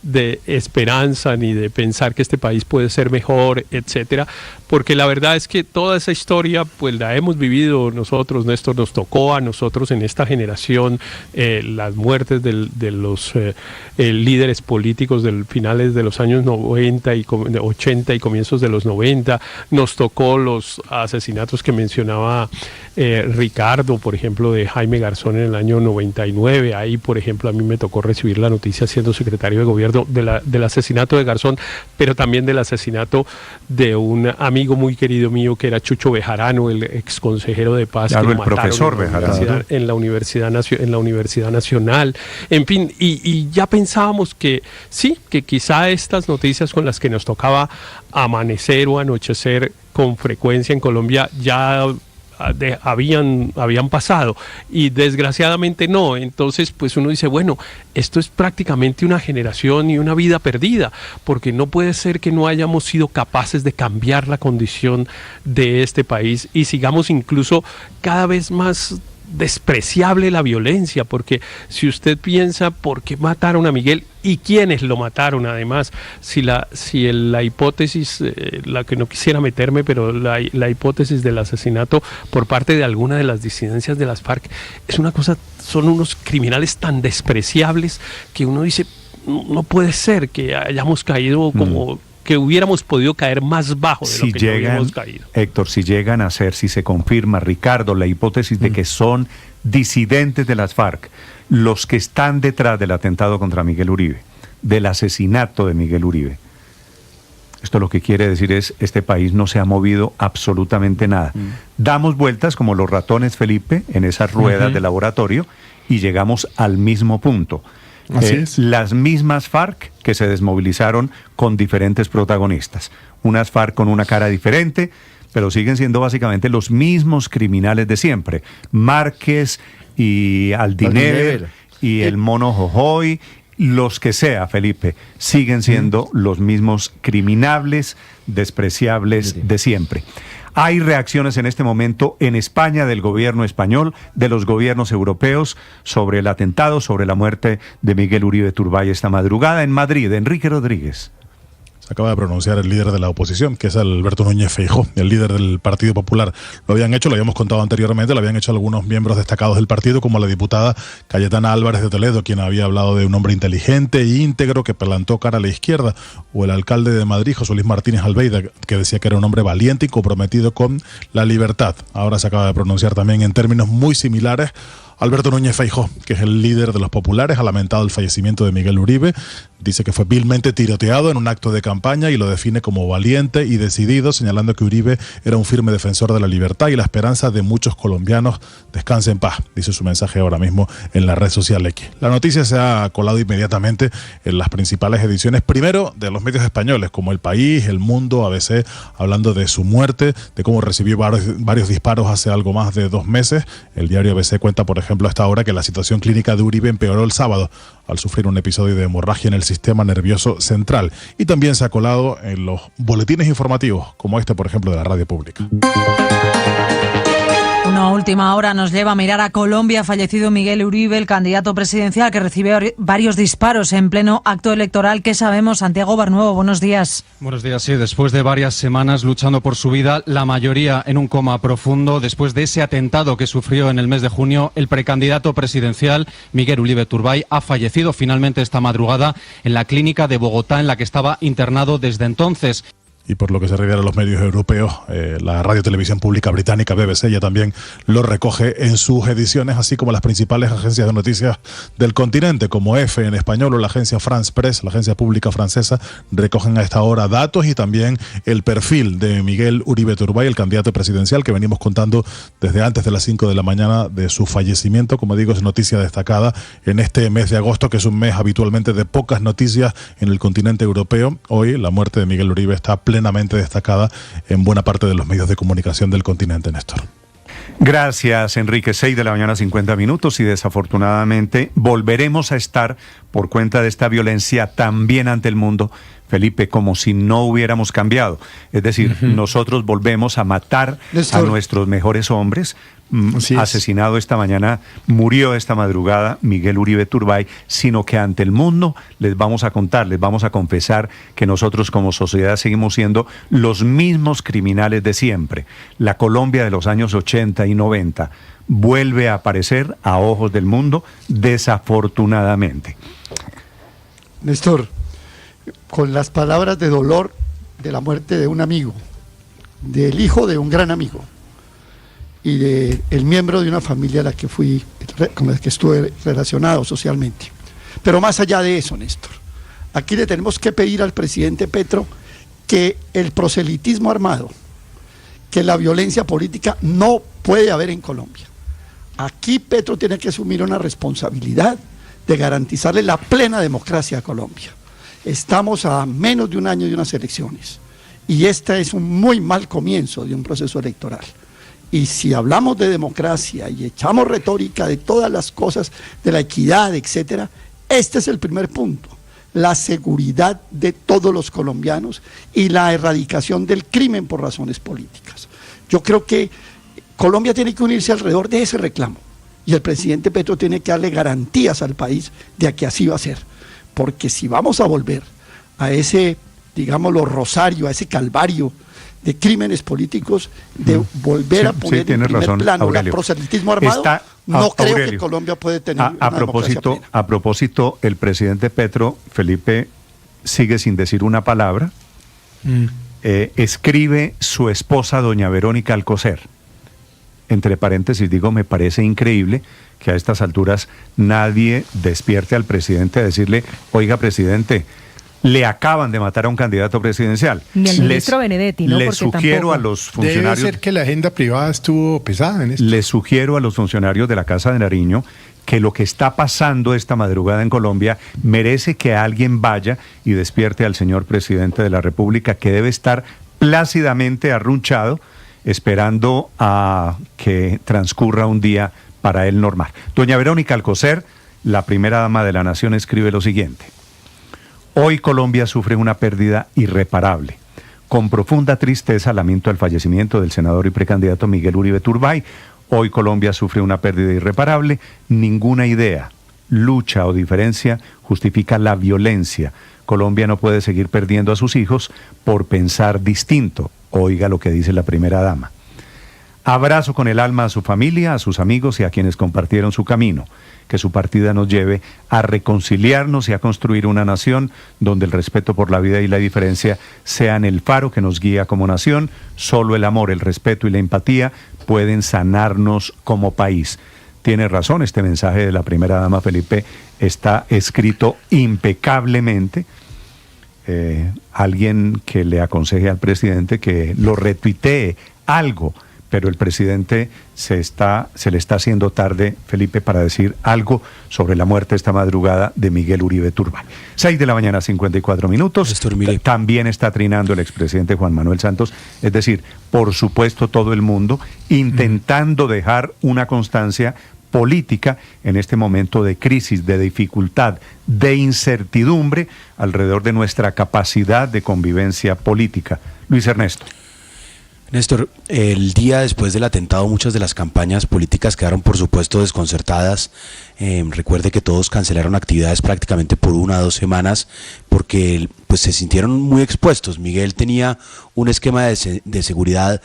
de esperanza ni de pensar que este país puede ser mejor, etcétera, porque la verdad es que toda esa historia pues la hemos vivido nosotros, Néstor, nos tocó a nosotros en esta generación, las muertes de los líderes políticos del finales de los años 90 y 80 y comienzos de los 90, nos tocó los asesinatos que mencionaba Ricardo, por ejemplo, de Jaime Garzón en el año 99, ahí por ejemplo a mí me tocó recibir la noticia siendo secretario de gobierno del asesinato de Garzón, pero también del asesinato de un amigo muy querido mío que era Chucho Bejarano, el ex consejero de paz, claro, que el lo mataron profesor Bejarano en la Universidad Nacional. En fin, y ya pensábamos que sí, que quizá estas noticias con las que nos tocaba amanecer o anochecer con frecuencia en Colombia ya habían pasado, y desgraciadamente no. Entonces pues uno dice, bueno, esto es prácticamente una generación y una vida perdida, porque no puede ser que no hayamos sido capaces de cambiar la condición de este país y sigamos incluso cada vez más despreciable la violencia, porque si usted piensa por qué mataron a Miguel y quiénes lo mataron, además, si la hipótesis, la que no quisiera meterme, pero la hipótesis del asesinato por parte de alguna de las disidencias de las FARC es una cosa, son unos criminales tan despreciables que uno dice, no puede ser que hayamos caído como que hubiéramos podido caer más bajo de lo que habíamos caído. Héctor, si llegan a ser, si se confirma, Ricardo, la hipótesis de que son disidentes de las FARC, los que están detrás del atentado contra Miguel Uribe, del asesinato de Miguel Uribe. Esto lo que quiere decir es, este país no se ha movido absolutamente nada. Damos vueltas como los ratones, Felipe, en esas ruedas de laboratorio y llegamos al mismo punto. Así es. Las mismas FARC que se desmovilizaron con diferentes protagonistas. Unas FARC con una cara diferente, pero siguen siendo básicamente los mismos criminales de siempre. Márquez y Aldinever y el Mono Jojoy, los que sea, Felipe, siguen siendo los mismos criminales, despreciables de siempre. Hay reacciones en este momento en España del gobierno español, de los gobiernos europeos, sobre el atentado, sobre la muerte de Miguel Uribe Turbay esta madrugada en Madrid. Enrique Rodríguez. Se acaba de pronunciar el líder de la oposición, que es Alberto Núñez Feijóo, el líder del Partido Popular. Lo habían hecho, lo habíamos contado anteriormente, lo habían hecho algunos miembros destacados del partido, como la diputada Cayetana Álvarez de Toledo, quien había hablado de un hombre inteligente e íntegro que plantó cara a la izquierda, o el alcalde de Madrid, José Luis Martínez Almeida, que decía que era un hombre valiente y comprometido con la libertad. Ahora se acaba de pronunciar también en términos muy similares Alberto Núñez Feijóo, que es el líder de los populares, ha lamentado el fallecimiento de Miguel Uribe, dice que fue vilmente tiroteado en un acto de campaña y lo define como valiente y decidido, señalando que Uribe era un firme defensor de la libertad y la esperanza de muchos colombianos. Descanse en paz, dice su mensaje ahora mismo en la red social X. La noticia se ha colado inmediatamente en las principales ediciones, primero de los medios españoles, como El País, El Mundo, ABC, hablando de su muerte, de cómo recibió varios disparos hace algo más de 2 meses. El diario ABC cuenta, por ejemplo, a esta hora que la situación clínica de Uribe empeoró el sábado al sufrir un episodio de hemorragia en el sistema nervioso central. Y también se ha colado en los boletines informativos, como este, por ejemplo, de la radio pública. Una última hora nos lleva a mirar a Colombia. Ha fallecido Miguel Uribe, el candidato presidencial que recibe varios disparos en pleno acto electoral. ¿Qué sabemos? Santiago Barnuevo, buenos días. Buenos días, sí. Después de varias semanas luchando por su vida, la mayoría en un coma profundo, después de ese atentado que sufrió en el mes de junio, el precandidato presidencial Miguel Uribe Turbay ha fallecido finalmente esta madrugada en la clínica de Bogotá en la que estaba internado desde entonces. Y por lo que se refiere a los medios europeos, la radio televisión pública británica BBC ya también lo recoge en sus ediciones, así como las principales agencias de noticias del continente, como EFE en español o la agencia France Press, la agencia pública francesa, recogen a esta hora datos y también el perfil de Miguel Uribe Turbay, el candidato presidencial que venimos contando desde antes de las 5 de la mañana de su fallecimiento. Como digo, es noticia destacada en este mes de agosto, que es un mes habitualmente de pocas noticias en el continente europeo. Hoy la muerte de Miguel Uribe está plenamente destacada en buena parte de los medios de comunicación del continente, Néstor. Gracias, Enrique. 6 de la mañana, 50 minutos, y desafortunadamente volveremos a estar por cuenta de esta violencia también ante el mundo, Felipe, como si no hubiéramos cambiado. Es decir, nosotros volvemos a matar a nuestros mejores hombres. Asesinado esta mañana, murió esta madrugada Miguel Uribe Turbay, sino que ante el mundo les vamos a contar, les vamos a confesar que nosotros como sociedad seguimos siendo los mismos criminales de siempre. La Colombia de los años 80 y 90 vuelve a aparecer a ojos del mundo, desafortunadamente. Néstor, con las palabras de dolor de la muerte de un amigo, del hijo de un gran amigo y del miembro de una familia con la que estuve relacionado socialmente. Pero más allá de eso, Néstor, aquí le tenemos que pedir al presidente Petro que el proselitismo armado, que la violencia política no puede haber en Colombia. Aquí Petro tiene que asumir una responsabilidad de garantizarle la plena democracia a Colombia. Estamos a menos de un año de unas elecciones y este es un muy mal comienzo de un proceso electoral. Y si hablamos de democracia y echamos retórica de todas las cosas, de la equidad, etcétera, este es el primer punto: la seguridad de todos los colombianos y la erradicación del crimen por razones políticas. Yo creo que Colombia tiene que unirse alrededor de ese reclamo y el presidente Petro tiene que darle garantías al país de que así va a ser, porque si vamos a volver a ese, digámoslo, rosario, a ese calvario de crímenes políticos, de volver a poner en primer plano el proselitismo armado, no creo que Colombia puede tener una democracia plena. A propósito, el presidente Petro, Felipe, sigue sin decir una palabra. Escribe su esposa, doña Verónica Alcocer. Entre paréntesis digo, me parece increíble que a estas alturas nadie despierte al presidente a decirle: oiga, presidente, le acaban de matar a un candidato presidencial. Ni al ministro Benedetti, ¿no? Les sugiero a los funcionarios... Debe ser que la agenda privada estuvo pesada en esto. Les sugiero a los funcionarios de la Casa de Nariño que lo que está pasando esta madrugada en Colombia merece que alguien vaya y despierte al señor presidente de la República, que debe estar plácidamente arrunchado esperando a que transcurra un día para él normal. Doña Verónica Alcocer, la primera dama de la Nación, escribe lo siguiente: hoy Colombia sufre una pérdida irreparable. Con profunda tristeza lamento el fallecimiento del senador y precandidato Miguel Uribe Turbay. Hoy Colombia sufre una pérdida irreparable. Ninguna idea, lucha o diferencia justifica la violencia. Colombia no puede seguir perdiendo a sus hijos por pensar distinto. Oiga lo que dice la primera dama. Abrazo con el alma a su familia, a sus amigos y a quienes compartieron su camino. Que su partida nos lleve a reconciliarnos y a construir una nación donde el respeto por la vida y la diferencia sean el faro que nos guía como nación. Solo el amor, el respeto y la empatía pueden sanarnos como país. Tiene razón, este mensaje de la primera dama, Felipe, está escrito impecablemente. Alguien que le aconseje al presidente que lo retuitee algo, pero el presidente se le está haciendo tarde, Felipe, para decir algo sobre la muerte esta madrugada de Miguel Uribe Turbay. 6 de la mañana, 54 minutos. También está trinando el expresidente Juan Manuel Santos, es decir, por supuesto todo el mundo intentando dejar una constancia política en este momento de crisis, de dificultad, de incertidumbre alrededor de nuestra capacidad de convivencia política. Luis Ernesto. Néstor, el día después del atentado muchas de las campañas políticas quedaron por supuesto desconcertadas. Recuerde que todos cancelaron actividades prácticamente por 1 a 2 semanas porque pues se sintieron muy expuestos. Miguel tenía un esquema de seguridad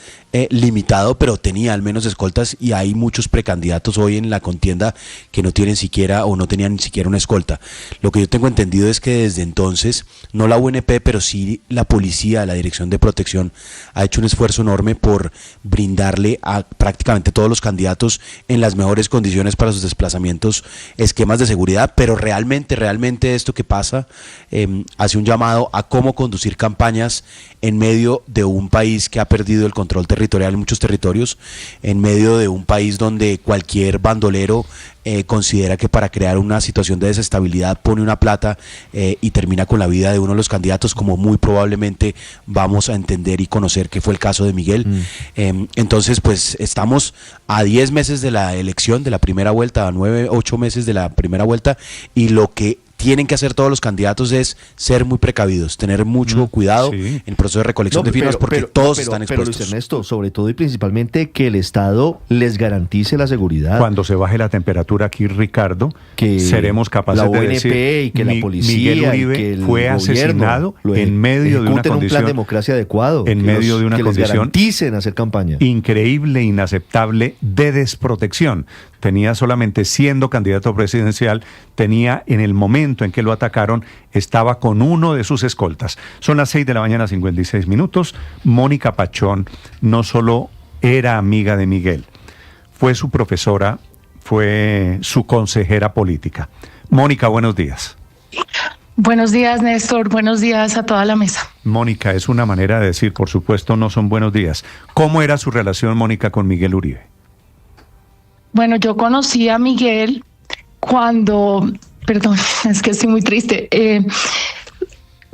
limitado, pero tenía al menos escoltas, y hay muchos precandidatos hoy en la contienda que no tienen siquiera o no tenían ni siquiera una escolta. Lo que yo tengo entendido es que desde entonces, no la UNP, pero sí la policía, la Dirección de Protección, ha hecho un esfuerzo enorme por brindarle a prácticamente todos los candidatos en las mejores condiciones para sus desplazamientos esquemas de seguridad, pero realmente esto que pasa hace un llamado a cómo conducir campañas en medio de un país que ha perdido el control territorial en muchos territorios, en medio de un país donde cualquier bandolero considera que para crear una situación de desestabilidad pone una plata y termina con la vida de uno de los candidatos, como muy probablemente vamos a entender y conocer que fue el caso de Miguel. Entonces, pues estamos a 10 meses de la elección, de la primera vuelta, a 9, 8 meses de la primera vuelta, y lo que tienen que hacer todos los candidatos es ser muy precavidos, tener mucho cuidado en el proceso de recolección de firmas, porque todos están expuestos. Pero Luis Ernesto, sobre todo y principalmente que el Estado les garantice la seguridad. Cuando se baje la temperatura aquí, Ricardo, que seremos capaces de decir y que la policía Miguel Uribe y que el fue asesinado en medio de una condición, un plan de democracia adecuado, en medio de una condición les garanticen hacer campaña. Increíble, inaceptable, de desprotección. Tenía solamente, siendo candidato presidencial, tenía en el momento en que lo atacaron, estaba con uno de sus escoltas. Son las 6 de la mañana, 56 minutos. Mónica Pachón no solo era amiga de Miguel, fue su profesora, fue su consejera política. Mónica, buenos días. Buenos días, Néstor. Buenos días a toda la mesa. Mónica, es una manera de decir, por supuesto, no son buenos días. ¿Cómo era su relación, Mónica, con Miguel Uribe? Bueno, yo conocí a Miguel cuando, perdón, es que estoy muy triste,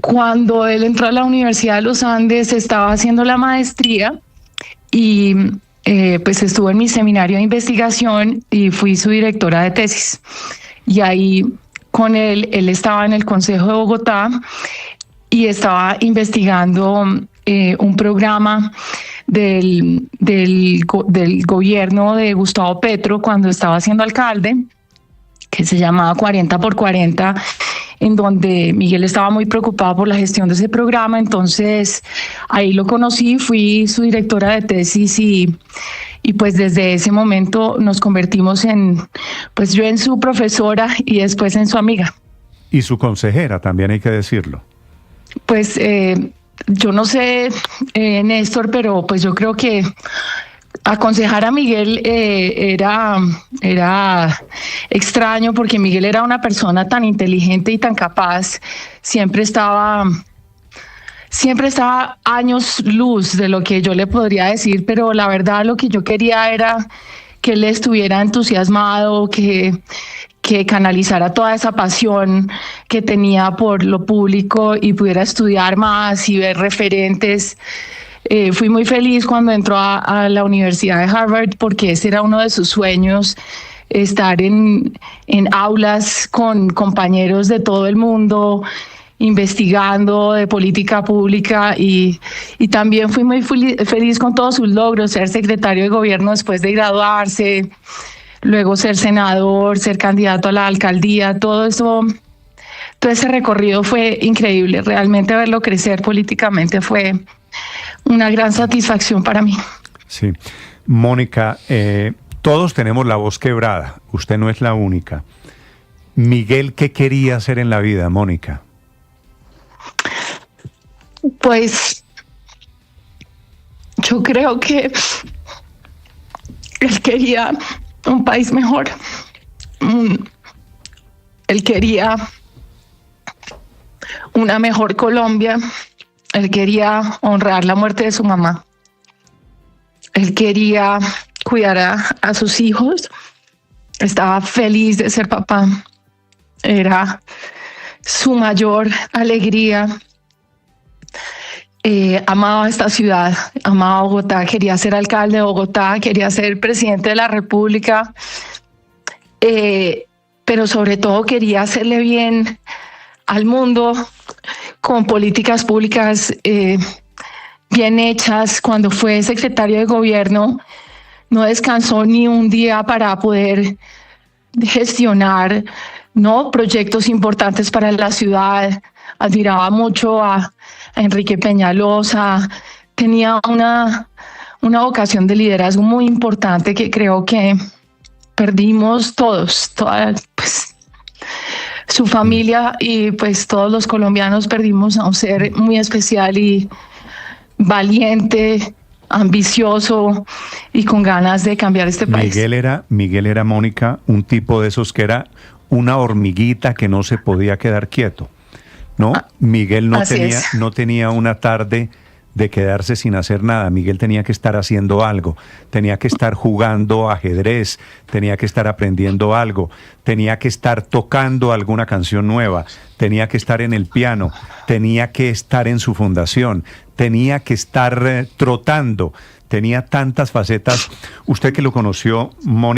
cuando él entró a la Universidad de los Andes, estaba haciendo la maestría y pues estuvo en mi seminario de investigación y fui su directora de tesis. Y ahí con él estaba en el Consejo de Bogotá y estaba investigando un programa del gobierno de Gustavo Petro cuando estaba siendo alcalde, que se llamaba 40 por 40, en donde Miguel estaba muy preocupado por la gestión de ese programa. Entonces ahí lo conocí, fui su directora de tesis y pues desde ese momento nos convertimos pues yo en su profesora y después en su amiga. Y su consejera, también hay que decirlo. Pues yo no sé, Néstor, pero pues yo creo que aconsejar a Miguel era extraño, porque Miguel era una persona tan inteligente y tan capaz, siempre estaba años luz de lo que yo le podría decir, pero la verdad lo que yo quería era que él estuviera entusiasmado, que canalizara toda esa pasión que tenía por lo público y pudiera estudiar más y ver referentes. Fui muy feliz cuando entró a la Universidad de Harvard, porque ese era uno de sus sueños, estar en aulas con compañeros de todo el mundo, investigando de política pública, y también fui muy feliz con todos sus logros, ser secretario de gobierno después de graduarse, luego ser senador, ser candidato a la alcaldía, todo ese recorrido fue increíble. Realmente verlo crecer políticamente fue una gran satisfacción para mí. Sí. Mónica, todos tenemos la voz quebrada, usted no es la única. Miguel, ¿qué quería hacer en la vida, Mónica? Pues yo creo que él quería un país mejor. Él quería una mejor Colombia. Él quería honrar la muerte de su mamá. Él quería cuidar a sus hijos. Estaba feliz de ser papá. Era su mayor alegría. Amaba esta ciudad, amaba Bogotá, quería ser alcalde de Bogotá, quería ser presidente de la República, pero sobre todo quería hacerle bien al mundo con políticas públicas bien hechas. Cuando fue secretario de gobierno, no descansó ni un día para poder gestionar, ¿no?, proyectos importantes para la ciudad. Admiraba mucho a Enrique Peñalosa. Tenía una vocación de liderazgo muy importante que creo que perdimos todos, pues, su familia y pues todos los colombianos perdimos a un ser muy especial y valiente, ambicioso y con ganas de cambiar este país. Miguel era, Mónica, un tipo de esos que era una hormiguita que no se podía quedar quieto, ¿no? Miguel no tenía una tarde de quedarse sin hacer nada. Miguel tenía que estar haciendo algo, tenía que estar jugando ajedrez, tenía que estar aprendiendo algo, tenía que estar tocando alguna canción nueva, tenía que estar en el piano, tenía que estar en su fundación, tenía que estar trotando, tenía tantas facetas. Usted que lo conoció, Mónica,